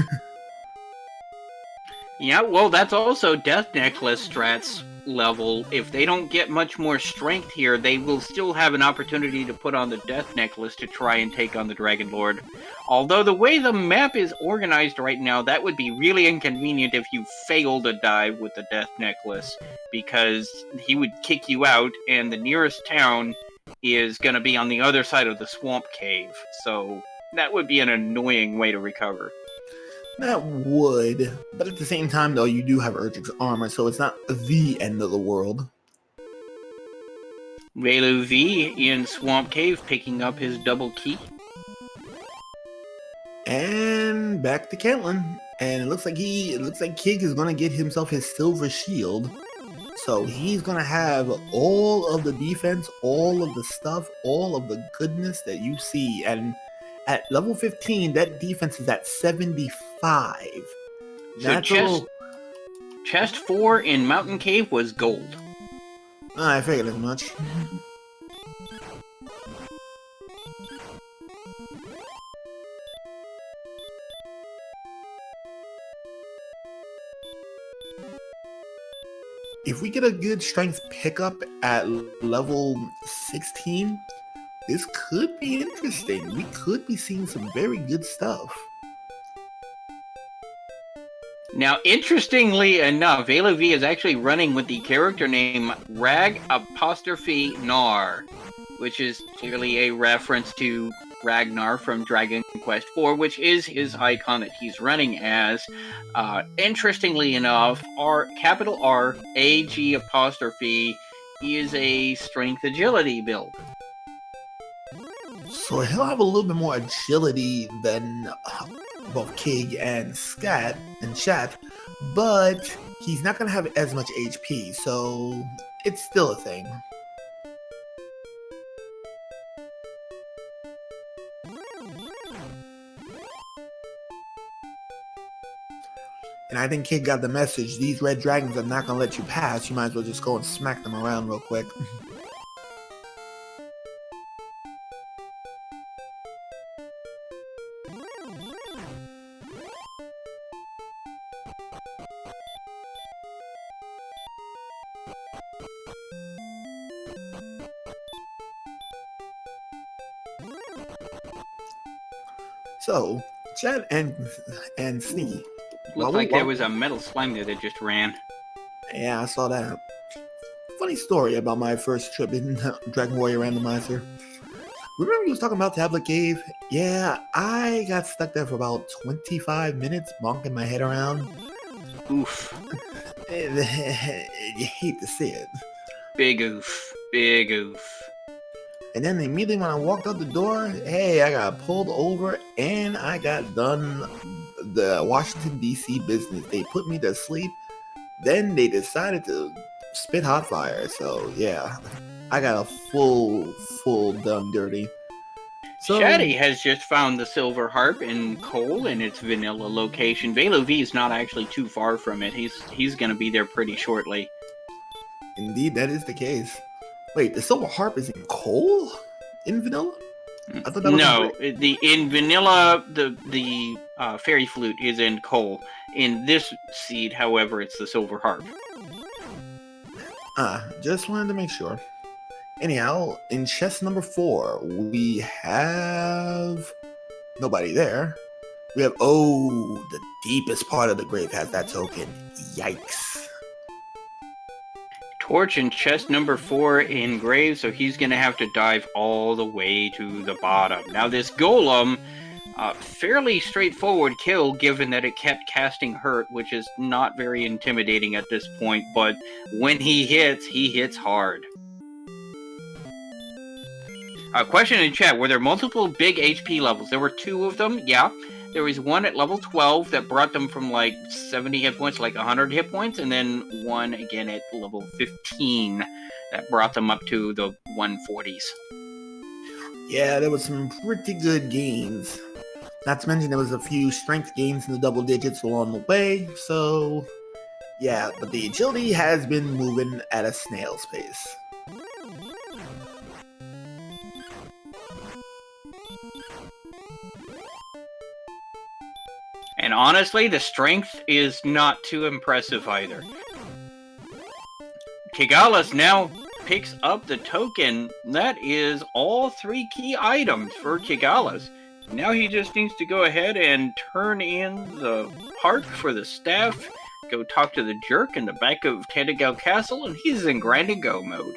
Yeah, well, that's also Death Necklace strats level. If they don't get much more strength here, they will still have an opportunity to put on the Death Necklace to try and take on the Dragon Lord. Although the way the map is organized right now, that would be really inconvenient if you failed a dive with the Death Necklace, because he would kick you out, and the nearest town is going to be on the other side of the swamp cave, so that would be an annoying way to recover. That would, but at the same time though, you do have Erdrick's armor, so it's not the end of the world. Velu V in Swamp Cave picking up his double key. And back to Cantlin, and it looks like Kig is gonna get himself his silver shield. So he's going to have all of the defense, all of the stuff, all of the goodness that you see. And at level 15, that defense is at 75. So chest 4 in Mountain Cave was gold. I figured as much. If we get a good strength pickup at level 16, this could be interesting. We could be seeing some very good stuff. Now, interestingly enough, Velo V is actually running with the character name Rag apostrophe Nar, which is clearly a reference to Ragnar from Dragon Quest IV, which is his icon that he's running as. Interestingly enough, capital R A G apostrophe is a strength agility build. So he'll have a little bit more agility than both Kig and Shat, but he's not going to have as much HP, so it's still a thing. And I think Kig got the message. These red dragons are not going to let you pass. You might as well just go and smack them around real quick. So, Chad and Sneaky. Looks like there was a metal slime there that just ran. Yeah, I saw that. Funny story about my first trip in Dragon Warrior Randomizer. Remember you was talking about Tablet Cave? Yeah, I got stuck there for about 25 minutes, bonking my head around. Oof. You hate to see it. Big oof. Big oof. And then immediately when I walked out the door, hey, I got pulled over and I got done the Washington, D.C. business. They put me to sleep. Then they decided to spit hot fire. So, yeah, I got a full done dirty. So, Shaddy has just found the silver harp in coal in its vanilla location. Velo V is not actually too far from it. He's going to be there pretty shortly. Indeed, that is the case. Wait, the silver harp is in coal? In vanilla? I thought that was in vanilla, the fairy flute is in coal. In this seed, however, it's the silver harp. Just wanted to make sure. Anyhow, in chest number 4, we have nobody there. We have, the deepest part of the grave has that token. Yikes. Torch in chest number 4 in grave, so he's going to have to dive all the way to the bottom. Now this golem, fairly straightforward kill given that it kept casting hurt, which is not very intimidating at this point, but when he hits hard. Question in chat, were there multiple big HP levels? There were 2 of them, yeah. There was one at level 12 that brought them from like 70 hit points to like 100 hit points, and then one again at level 15 that brought them up to the 140s. Yeah, there was some pretty good gains. Not to mention there was a few strength gains in the double digits along the way, so yeah, but the agility has been moving at a snail's pace. And honestly, the strength is not too impressive either. Kigalas now picks up the token. That is all 3 key items for Kigalas. Now he just needs to go ahead and turn in the heart for the staff, go talk to the jerk in the back of Candigal Castle, and he's in grind and go mode.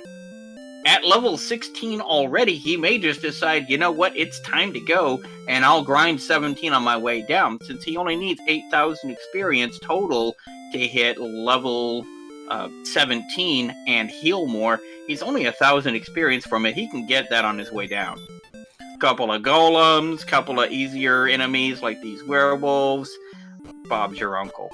At level 16 already, he may just decide, you know what, it's time to go, and I'll grind 17 on my way down, since he only needs 8,000 experience total to hit level 17 and heal more. He's only 1,000 experience from it. He can get that on his way down. Couple of golems, couple of easier enemies like these werewolves. Bob's your uncle.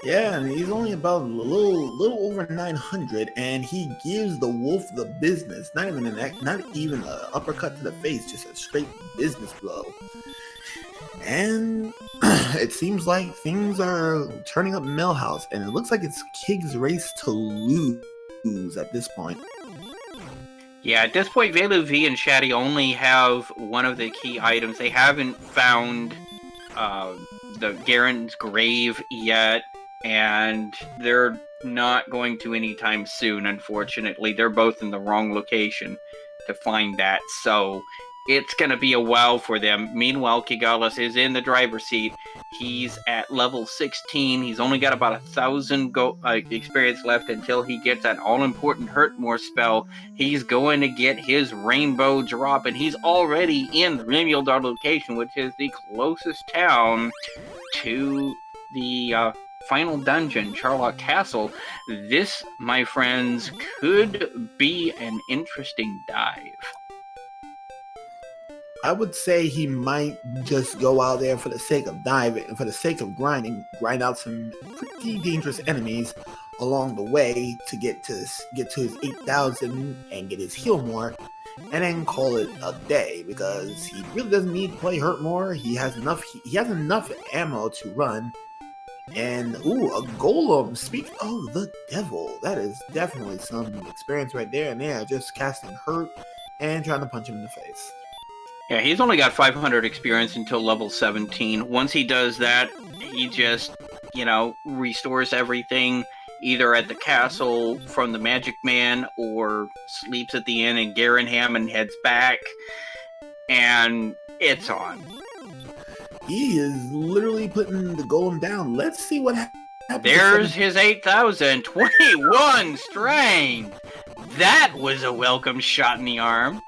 Yeah, and he's only about a little over 900, and he gives the wolf the business. Not even an uppercut to the face, just a straight business blow. And it seems like things are turning up Millhouse, and it looks like it's Kig's race to lose at this point. Yeah, at this point, Velu V and Shaddy only have one of the key items. They haven't found the Garen's grave yet, and they're not going to anytime soon, unfortunately. They're both in the wrong location to find that, so it's going to be a while for them. Meanwhile, Kigalas is in the driver's seat. He's at level 16. He's only got about 1,000 experience left until he gets that all-important Hurt More spell. He's going to get his Rainbow Drop, and he's already in the Remildar location, which is the closest town to the final dungeon, Charlotte Castle. This, my friends, could be an interesting dive. I would say he might just go out there for the sake of diving, for the sake of grind out some pretty dangerous enemies along the way to get to his 8,000 and get his heal more, and then call it a day, because he really doesn't need to play Hurt More. He has enough ammo to run. And a golem. Speak of the devil, that is definitely some experience right there. And they are just casting Hurt and trying to punch him in the face. Yeah, he's only got 500 experience until level 17. Once he does that, he just, restores everything either at the castle from the Magic Man or sleeps at the inn in Garenham and heads back. And it's on. He is literally putting the golem down. Let's see what happens. There's his 8,000. 21 strength. That was a welcome shot in the arm.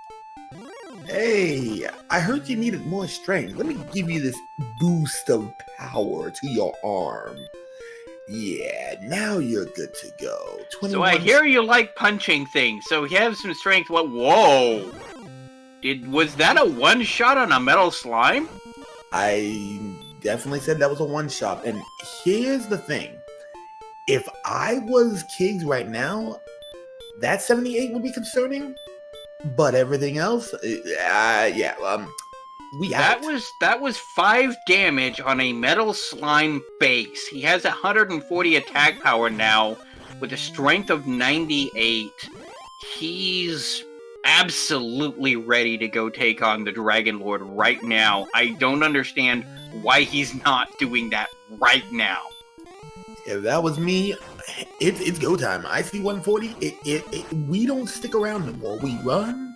Hey, I heard you needed more strength. Let me give you this boost of power to your arm. Yeah, now you're good to go. So I hear you like punching things, so he has some strength. What? Whoa! Was that a one shot on a metal slime? I definitely said that was a one shot. And here's the thing. If I was Kiggs right now, that 78 would be concerning. But everything else, we that was 5 damage on a metal slime base. He has 140 attack power now with a strength of 98. He's absolutely ready to go take on the Dragon Lord right now. I don't understand why he's not doing that right now. If that was me, it's go time. I see 140. We don't stick around no more. We run,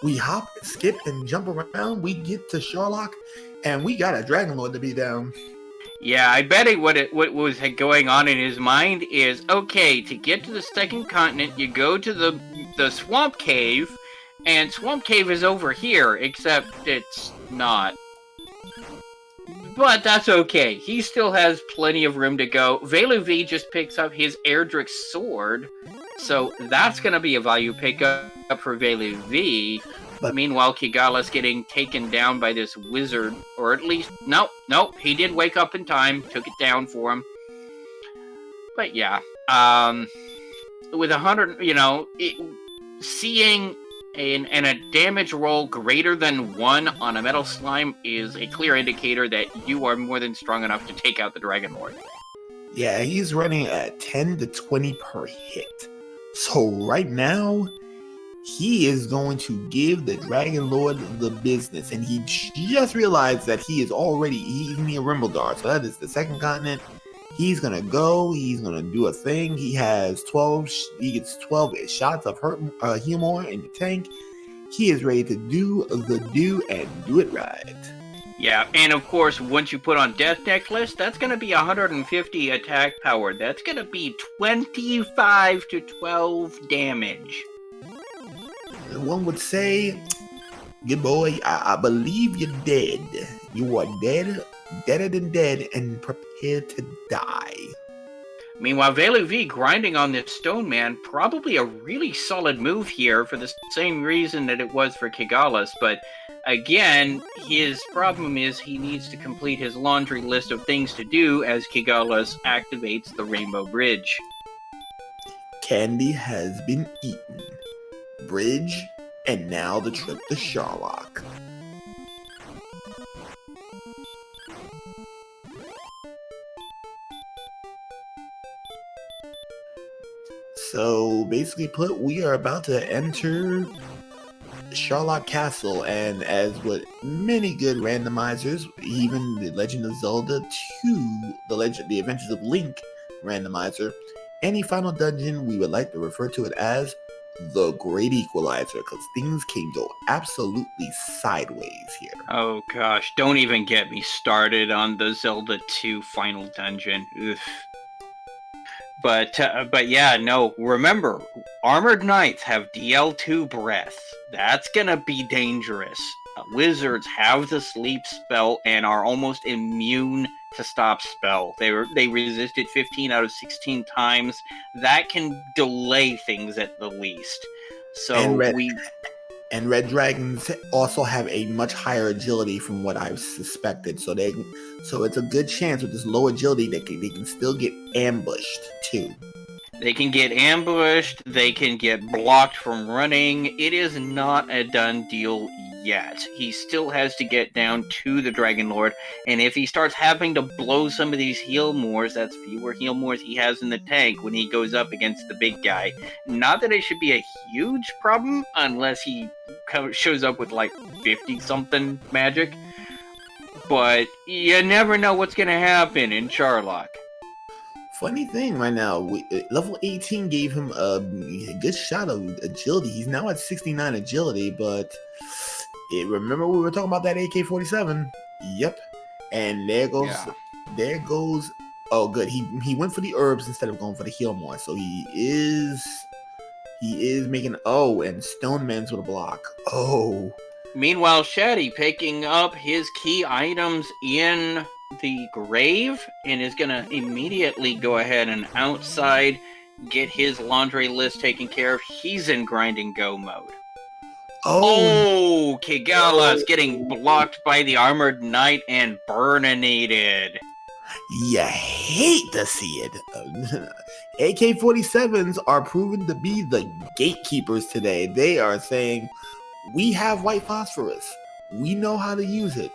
we hop, skip, and jump around. We get to Sherlock, and we got a Dragon Lord to be down. Yeah, I bet what was going on in his mind is, okay, to get to the second continent, you go to the Swamp Cave, and Swamp Cave is over here, except it's not. But that's okay. He still has plenty of room to go. Velu V just picks up his Erdrick sword, so that's going to be a value pickup for Velu V. But meanwhile, Kigala's getting taken down by this wizard, or at least, nope, he did wake up in time, took it down for him. But yeah, with 100, seeing a damage roll greater than 1 on a metal slime is a clear indicator that you are more than strong enough to take out the Dragon Lord. Yeah, he's running at 10 to 20 per hit. So right now, he is going to give the Dragon Lord the business. And he just realized that he's near Rimbledar. So that is the second continent. He's going to go. He's going to do a thing. He has 12. He gets 12 shots of Humor in the tank. He is ready to do and do it right. Yeah, and of course, once you put on Death Necklace, that's going to be 150 attack power. That's going to be 25 to 12 damage. One would say, good boy, I believe you're dead. You are dead, deader than dead, and prepared to die. Meanwhile, Velu V grinding on this Stone Man, probably a really solid move here for the same reason that it was for Kigalas, but again, his problem is he needs to complete his laundry list of things to do as Kigalas activates the Rainbow Bridge. Candy has been eaten. Bridge, and now the trip to Sherlock. So basically put, we are about to enter Sherlock Castle, and as with many good randomizers, even the Legend of Zelda 2, the Adventures of Link randomizer, any final dungeon we would like to refer to it as the Great Equalizer, because things can go absolutely sideways here. Oh gosh, don't even get me started on the Zelda 2 final dungeon. Oof. But yeah, no. Remember, armored knights have DL2 breath. That's gonna be dangerous. Wizards have the sleep spell and are almost immune to stop spell. They resisted 15 out of 16 times. That can delay things at the least. And So red dragons also have a much higher agility from what I've suspected. So it's a good chance with this low agility they can still get ambushed too. They can get ambushed, they can get blocked from running. It is not a done deal yet. He still has to get down to the Dragon Lord, and if he starts having to blow some of these heal mores, that's fewer heal mores he has in the tank when he goes up against the big guy. Not that it should be a huge problem unless he shows up with like 50-something magic, but you never know what's going to happen in Charlock. Funny thing right now, level 18 gave him a good shot of agility. He's now at 69 agility, but remember we were talking about that AK-47? Yep. And there goes. Oh, good. He went for the herbs instead of going for the heal more. So he is making. Oh, and Stone Man's with a block. Oh. Meanwhile, Shaddy picking up his key items in the grave and is gonna immediately go ahead and outside get his laundry list taken care of. He's in grinding go mode. Oh, Kigala's getting blocked by the armored knight and burninated. You hate to see it. AK-47s are proven to be the gatekeepers today. They are saying, we have white phosphorus. We know how to use it.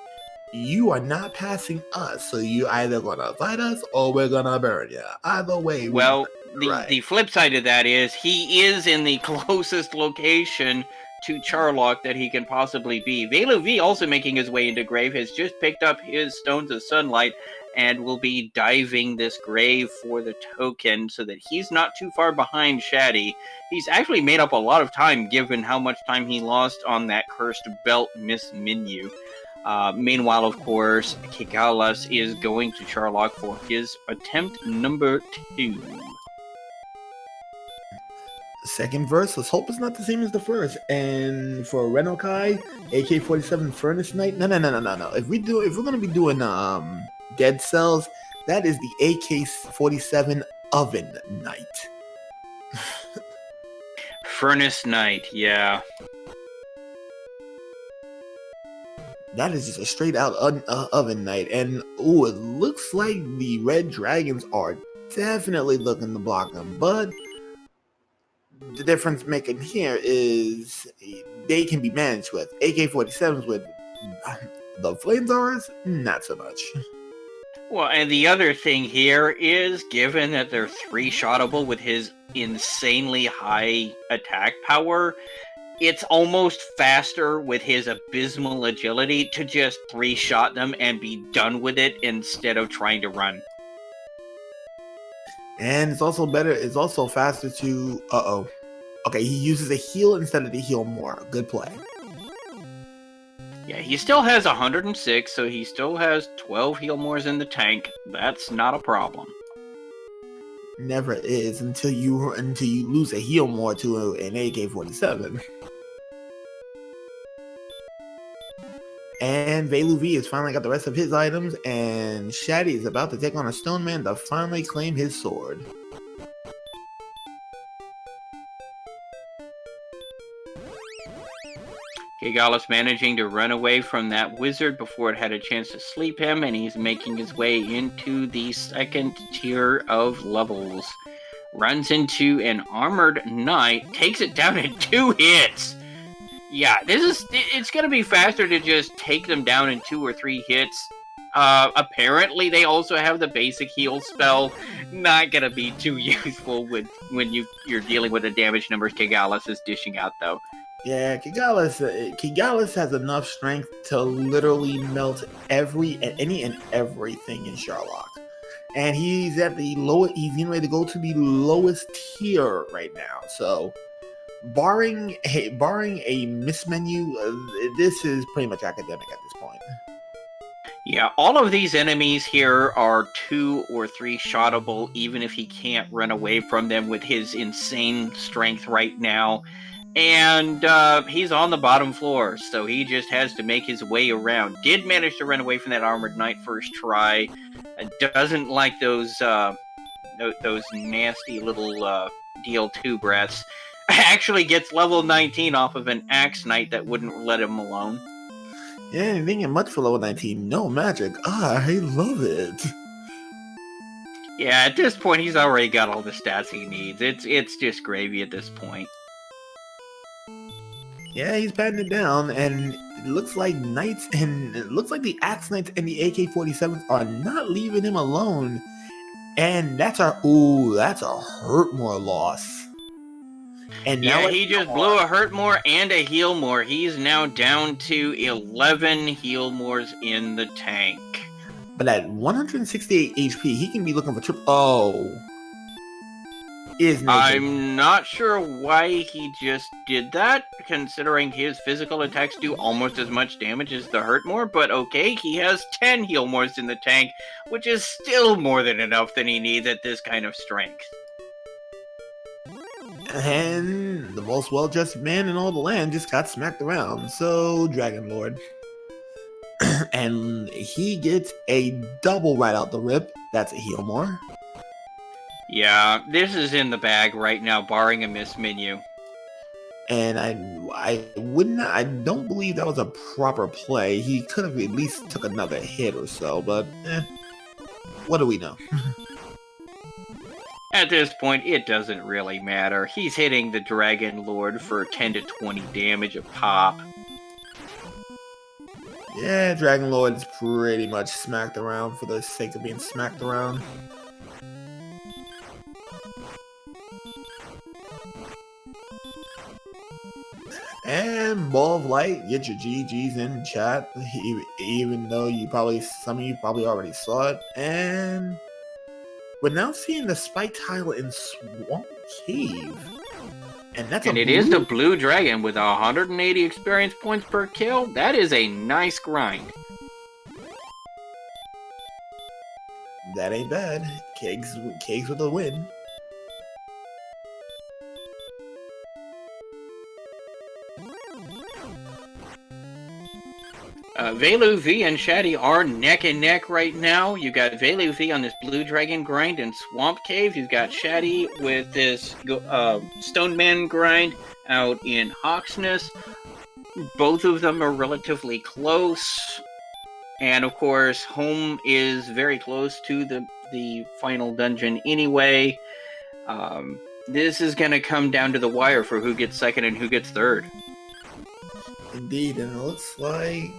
You are not passing us, so you either gonna fight us or we're gonna burn you. Either way. Well, the flip side of that is he is in the closest location to Charlock that he can possibly be. Velu V, also making his way into grave, has just picked up his Stones of Sunlight and will be diving this grave for the token so that he's not too far behind Shaddy. He's actually made up a lot of time given how much time he lost on that cursed belt miss menu. Meanwhile, of course, Kigalas is going to Charlock for his attempt number 2. Second verse, let's hope it's not the same as the first. And for Renokai, AK-47 Furnace Knight. No. If we're gonna be doing Dead Cells, that is the AK-47 Oven Knight. Furnace Knight, yeah. That is just a straight out Oven Knight. And ooh, it looks like the red dragons are definitely looking to block them. But the difference making here is they can be managed with. AK-47s with the flamethrowers, not so much. Well, and the other thing here is, given that they're 3-shottable with his insanely high attack power, it's almost faster with his abysmal agility to just 3-shot them and be done with it instead of trying to run. And it's also better, it's also faster to... Okay, he uses a heal instead of the heal more. Good play. Yeah, he still has 106, so he still has 12 heal mores in the tank. That's not a problem. Never is until you lose a heal more to an AK-47. And Velu V has finally got the rest of his items, and Shaddy is about to take on a Stone Man to finally claim his sword. Gigalis managing to run away from that wizard before it had a chance to sleep him, and he's making his way into the second tier of levels. Runs into an armored knight, takes it down in 2 hits. Yeah, it's gonna be faster to just take them down in 2 or 3 hits. Apparently they also have the basic heal spell. Not gonna be too useful when you're dealing with the damage numbers Kigalis is dishing out, though. Yeah, Kigalis has enough strength to literally melt any and everything in Charlock. And he's at the lowest, he's getting ready to go to the lowest tier right now. So barring a mismenu, this is pretty much academic at this point. Yeah, all of these enemies here are 2 or 3 shotable, even if he can't run away from them with his insane strength right now. And he's on the bottom floor, so he just has to make his way around. Did manage to run away from that armored knight first try. Doesn't like those nasty little DL2 breaths. Actually gets level 19 off of an axe knight that wouldn't let him alone. Yeah, you didn't get much for level 19. No magic. I love it. Yeah, at this point, he's already got all the stats he needs. It's just gravy at this point. Yeah, he's patting it down, and it looks like the Axe Knights and the AK-47s are not leaving him alone. And that's a Hurtmore loss. And now yeah, he just blew a hurt more and a heal more. He's now down to 11 heal mores in the tank. But at 168 HP, he can be looking for triple. Oh. I'm not sure why he just did that, considering his physical attacks do almost as much damage as the hurt more, but okay, he has 10 heal mores in the tank, which is still more than enough than he needs at this kind of strength. And the most well-dressed man in all the land just got smacked around, so Dragon Lord. And he gets a double right out the rip. That's a heal more. Yeah, this is in the bag right now, barring a miss menu. And I don't believe that was a proper play. He could have at least took another hit or so, but what do we know? At this point, it doesn't really matter. He's hitting the Dragon Lord for 10 to 20 damage a pop. Yeah, Dragon Lord is pretty much smacked around for the sake of being smacked around. And Ball of Light, get your GGs in chat, even though some of you probably already saw it. And we're now seeing the spike tile in Swamp Cave. And it is the blue dragon with 180 experience points per kill. That is a nice grind. That ain't bad. Kegs with a win. Velu V and Shaddy are neck and neck right now. You got Velu V on this Blue Dragon grind in Swamp Cave. You've got Shaddy with this Stone Man grind out in Hawksness. Both of them are relatively close. And of course, home is very close to the final dungeon anyway. This is going to come down to the wire for who gets second and who gets third. Indeed, and it looks like...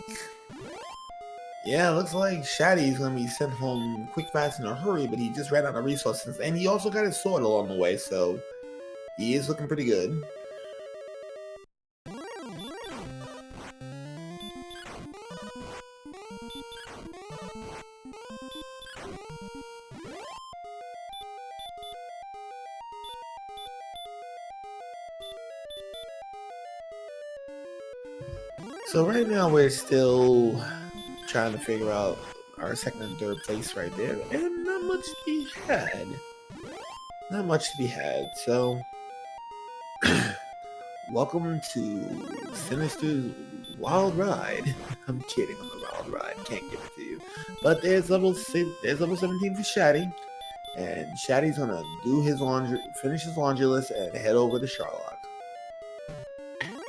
Yeah, it looks like Shaddy's going to be sent home quick, fast, in a hurry, but he just ran out of resources, and he also got his sword along the way, so he is looking pretty good. So right now we're still trying to figure out our second and third place right there, and not much to be had. Not much to be had, so welcome to Sinister's Wild Ride. I'm kidding on the Wild Ride, can't give it to you. But there's level 17 for Shaddy, and Shaddy's gonna do his laundry, finish his laundry list, and head over to Charlotte.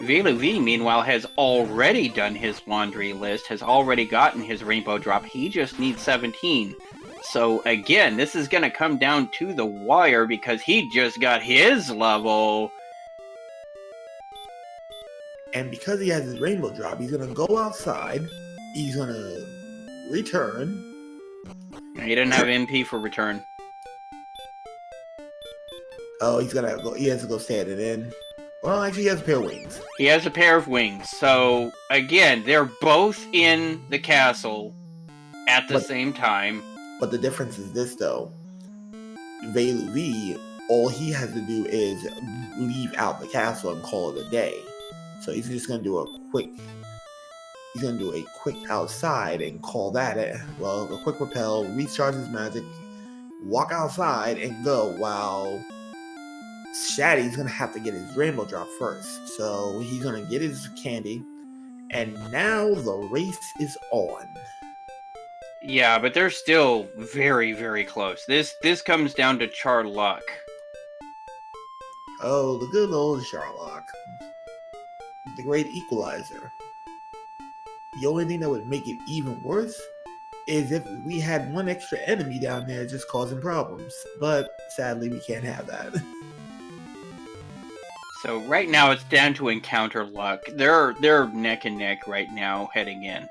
Velu V, meanwhile, has already done his laundry list, has already gotten his rainbow drop. He just needs 17. So again, this is going to come down to the wire because he just got his level. And because he has his rainbow drop, he's going to go outside. He's going to return. He didn't have MP for return. Oh, he has to go stand it in. Well, actually, he has a pair of wings. He has a pair of wings. So, again, they're both in the castle at the same time. But the difference is this, though. Velu V all he has to do is leave out the castle and call it a day. So he's just gonna do a quick outside and call that it. Well, a quick repel, recharge his magic, walk outside and go, while Shaddy's gonna have to get his rainbow drop first. So he's gonna get his candy, and now the race is on. Yeah, but they're still very, very close. This comes down to Char luck. Oh, the good old Sherlock. The great equalizer. The only thing that would make it even worse is if we had one extra enemy down there just causing problems. But sadly, we can't have that. So right now it's down to encounter luck. They're neck and neck right now heading in.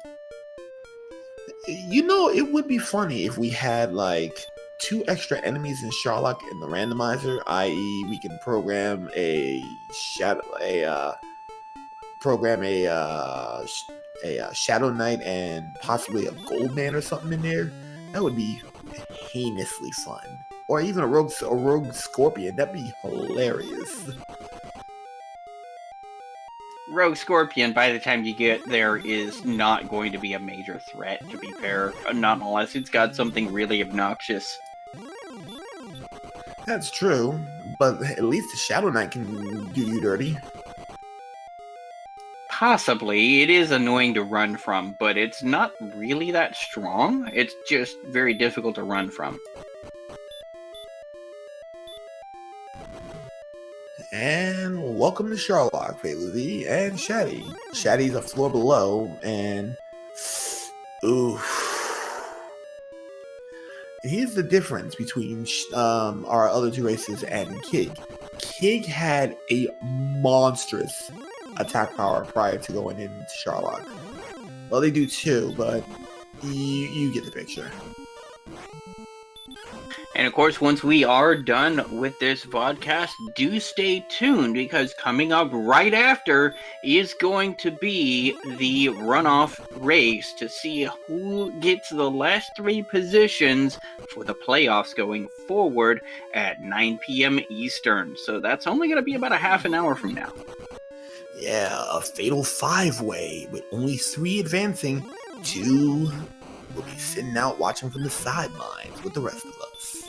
You know, it would be funny if we had like 2 extra enemies in Sherlock in the randomizer, i.e., we can program a Shadow Knight and possibly a Gold Man or something in there. That would be heinously fun. Or even a rogue Scorpion. That'd be hilarious. Rogue Scorpion, by the time you get there, is not going to be a major threat, to be fair. Not unless it's got something really obnoxious. That's true, but at least the Shadow Knight can do you dirty. Possibly. It is annoying to run from, but it's not really that strong. It's just very difficult to run from. And welcome to Sherlock, Veluvi and Shaddy. Shaddy's a floor below, and here's the difference between our other 2 races and Kig. Kig had a monstrous attack power prior to going into Sherlock. Well, they do too, but you get the picture. And of course, once we are done with this vodcast, do stay tuned, because coming up right after is going to be the runoff race to see who gets the last 3 positions for the playoffs going forward at 9 p.m. Eastern. So that's only going to be about a half an hour from now. Yeah, a fatal 5-way with only 3 advancing. 2 will be sitting out watching from the sidelines with the rest of us.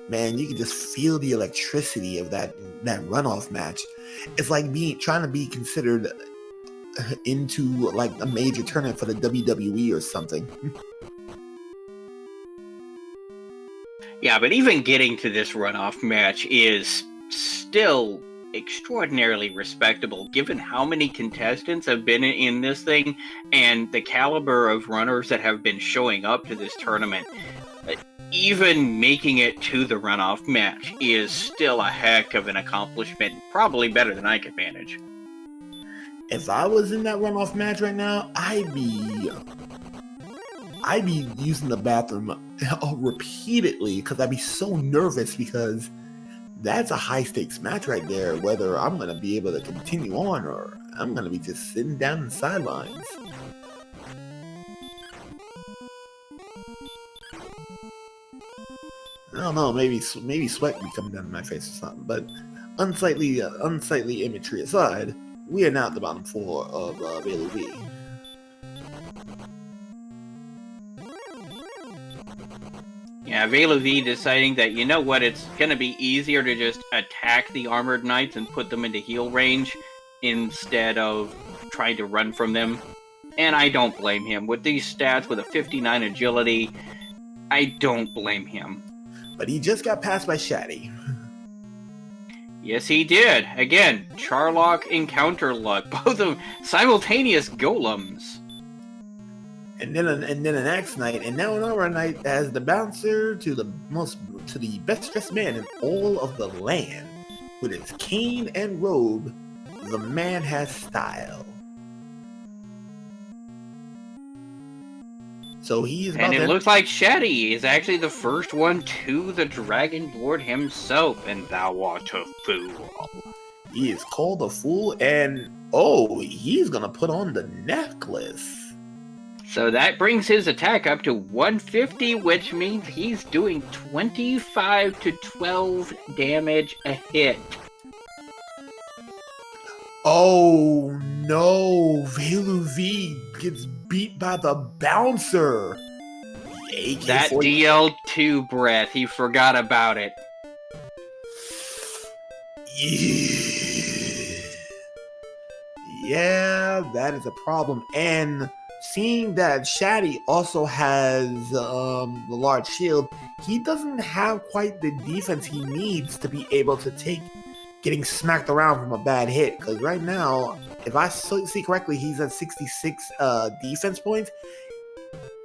Man, you can just feel the electricity of that runoff match. It's like trying to be considered into like a major tournament for the WWE or something. Yeah, but even getting to this runoff match is still extraordinarily respectable, given how many contestants have been in this thing and the caliber of runners that have been showing up to this tournament. Even making it to the runoff match is still a heck of an accomplishment, probably better than I could manage. If I was in that runoff match right now, I'd be using the bathroom repeatedly, because I'd be so nervous, because that's a high stakes match right there, whether I'm going to be able to continue on or I'm going to be just sitting down in the sidelines. I don't know, maybe sweat can be coming down my face or something, but unsightly imagery aside, we are now at the bottom 4 of Velu V. Yeah, Velu V deciding that, you know what, it's going to be easier to just attack the Armored Knights and put them into heal range instead of trying to run from them. And I don't blame him. With these stats, with a 59 agility, I don't blame him. But he just got passed by Shaddy. Yes, he did. Again, Charlock encounter luck. Both of them simultaneous golems. And then an Axe Knight, and now an Aura Knight as the bouncer to the best dressed man in all of the land. With his cane and robe, the man has style. So he's about and it looks like Shaddy is actually the first one to the Dragon Lord himself, and thou art a fool. He is called a fool, and he's gonna put on the necklace. So that brings his attack up to 150, which means he's doing 25 to 12 damage a hit. Oh no, Velu V gets beat by the bouncer. That DL2 breath, he forgot about it. Yeah, that is a problem. And seeing that Shaddy also has the large shield, he doesn't have quite the defense he needs to be able to take getting smacked around from a bad hit. Because right now, if I see correctly, he's at 66 defense points.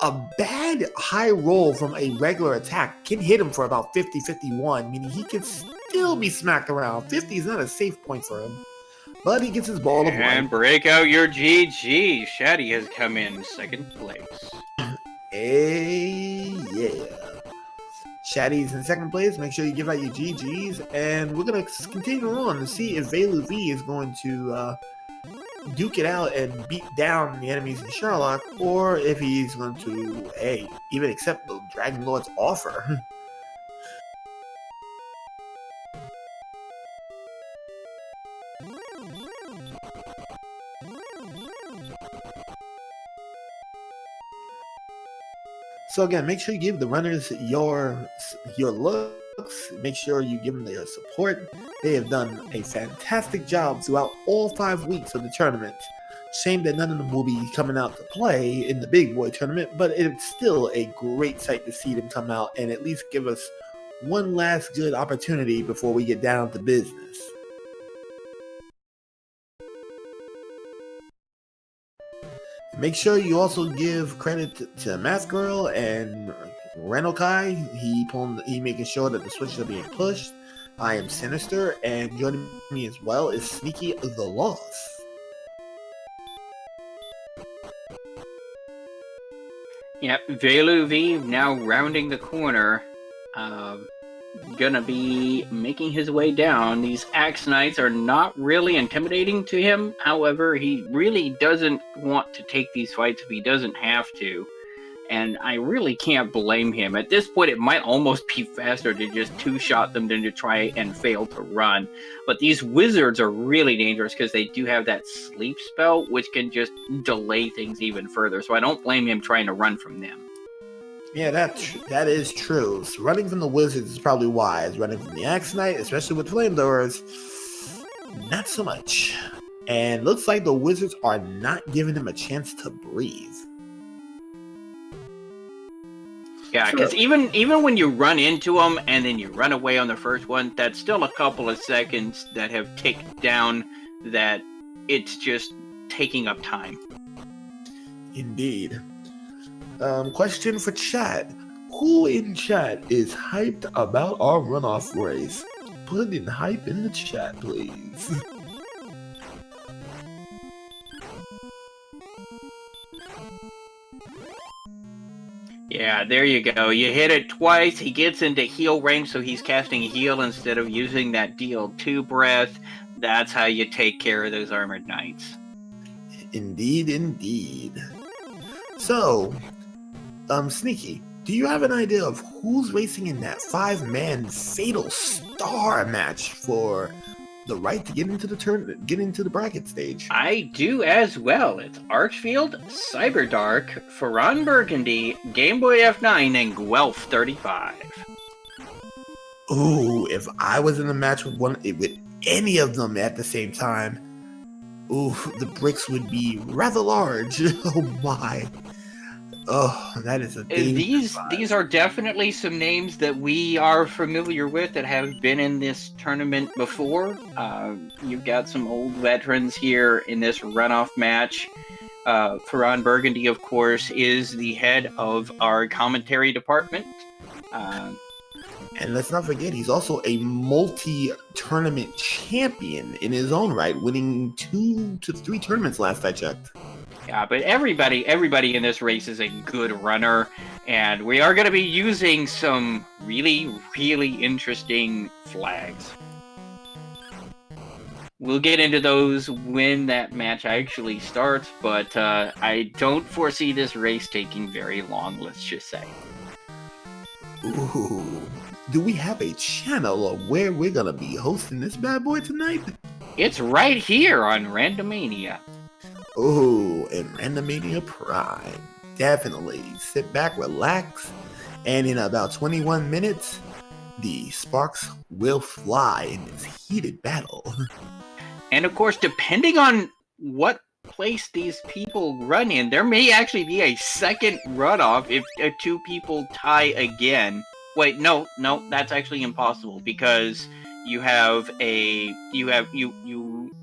A bad high roll from a regular attack can hit him for about 50, 51, meaning he can still be smacked around. 50 is not a safe point for him. But he gets his ball of life. And break out your GG. Shaddy has come in second place. Hey, yeah. Shaddy's in second place. Make sure you give out your GGs. And we're going to continue on to see if Velu V is going to duke it out and beat down the enemies in Sherlock, or if he's going to, hey, even accept the Dragon Lord's offer. So again, make sure you give the runners your looks. Make sure you give them their support. They have done a fantastic job throughout all 5 weeks of the tournament. Shame that none of them will be coming out to play in the Big Boy tournament, but it's still a great sight to see them come out and at least give us one last good opportunity before we get down to business. Make sure you also give credit to Math Girl and Renokai. He making sure that the switches are being pushed. I am Sinister, and joining me as well is Sneaky the Lost. Yep, Velu V now rounding the corner. Gonna be making his way down. These Axe Knights are not really intimidating to him. However, he really doesn't want to take these fights if he doesn't have to. And I really can't blame him. At this point, it might almost be faster to just two-shot them than to try and fail to run. But these wizards are really dangerous because they do have that sleep spell, which can just delay things even further. So I don't blame him trying to run from them. Yeah, that is true. So running from the wizards is probably wise. Running from the Axe Knight, especially with flamethrowers, not so much. And looks like the wizards are not giving him a chance to breathe. Yeah, because even when you run into them and then you run away on the first one, that's still a couple of seconds that have ticked down that it's just taking up time. Indeed. Question for chat. Who in chat is hyped about our runoff race? Put in hype in the chat, please. Yeah, there you go. You hit it twice. He gets into heal range, so he's casting heal instead of using that DL2 breath. That's how you take care of those armored knights. Indeed, indeed. So, Sneaky, do you have an idea of who's racing in that 5-man fatal star match for the right to get into the bracket stage? I do as well. It's Archfield, Cyberdark, Ferran Burgundy, Game Boy F9, and Guelph 35. Ooh, if I was in a match with any of them at the same time, ooh, the bricks would be rather large. Oh my. Oh, that is a These are definitely some names that we are familiar with that have been in this tournament before. You've got some old veterans here in this runoff match. Ferran Burgundy, of course, is the head of our commentary department. And let's not forget, he's also a multi-tournament champion in his own right, winning 2 to 3 tournaments last I checked. Yeah, but everybody in this race is a good runner, and we are going to be using some really, really interesting flags. We'll get into those when that match actually starts, but I don't foresee this race taking very long, let's just say. Ooh, do we have a channel of where we're gonna be hosting this bad boy tonight? It's right here on Randomania. Ooh, in Randomania Prime. Definitely sit back, relax, and in about 21 minutes, the sparks will fly in this heated battle. And of course, depending on what place these people run in, there may actually be a second runoff if two people tie again. Wait, no, that's actually impossible because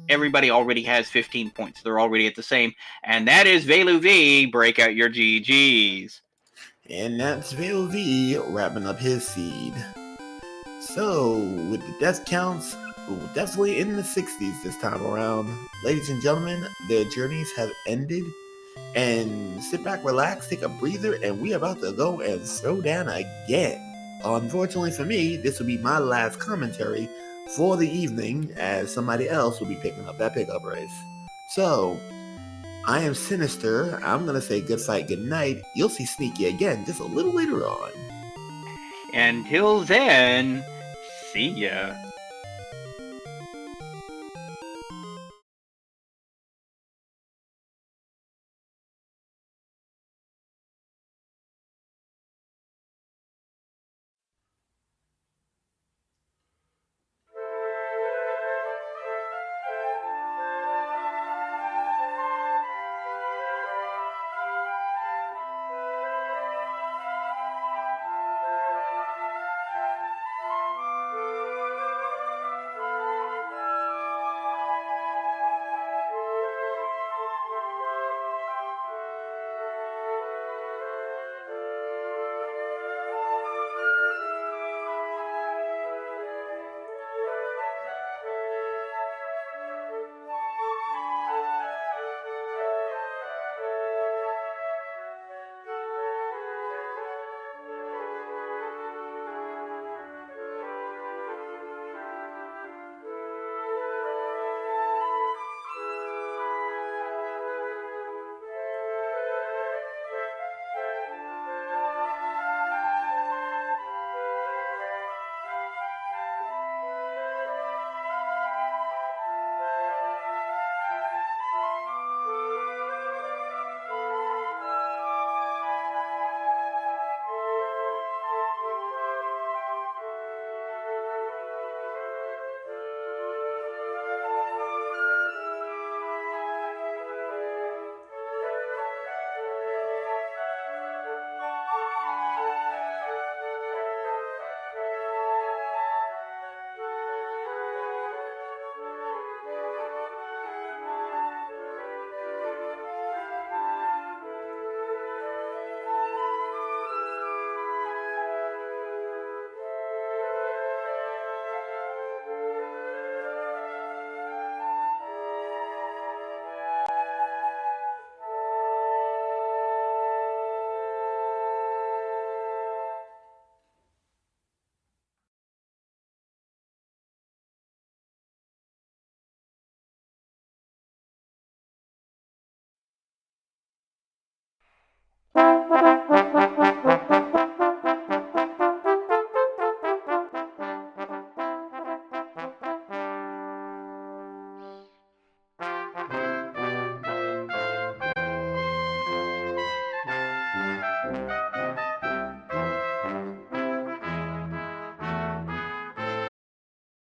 everybody already has 15 points. They're already at the same, and that is Velu V. Break out your GGs. And that's Vale V wrapping up his seed. So, with the death counts, definitely in the 60s this time around. Ladies and gentlemen, their journeys have ended. And sit back, relax, take a breather, and we're about to go and throw down again. Unfortunately for me, this will be my last commentary for the evening, as somebody else will be picking up that pickup race. So, I am Sinister. I'm going to say good fight, good night. You'll see Sneaky again just a little later on. Until then, see ya.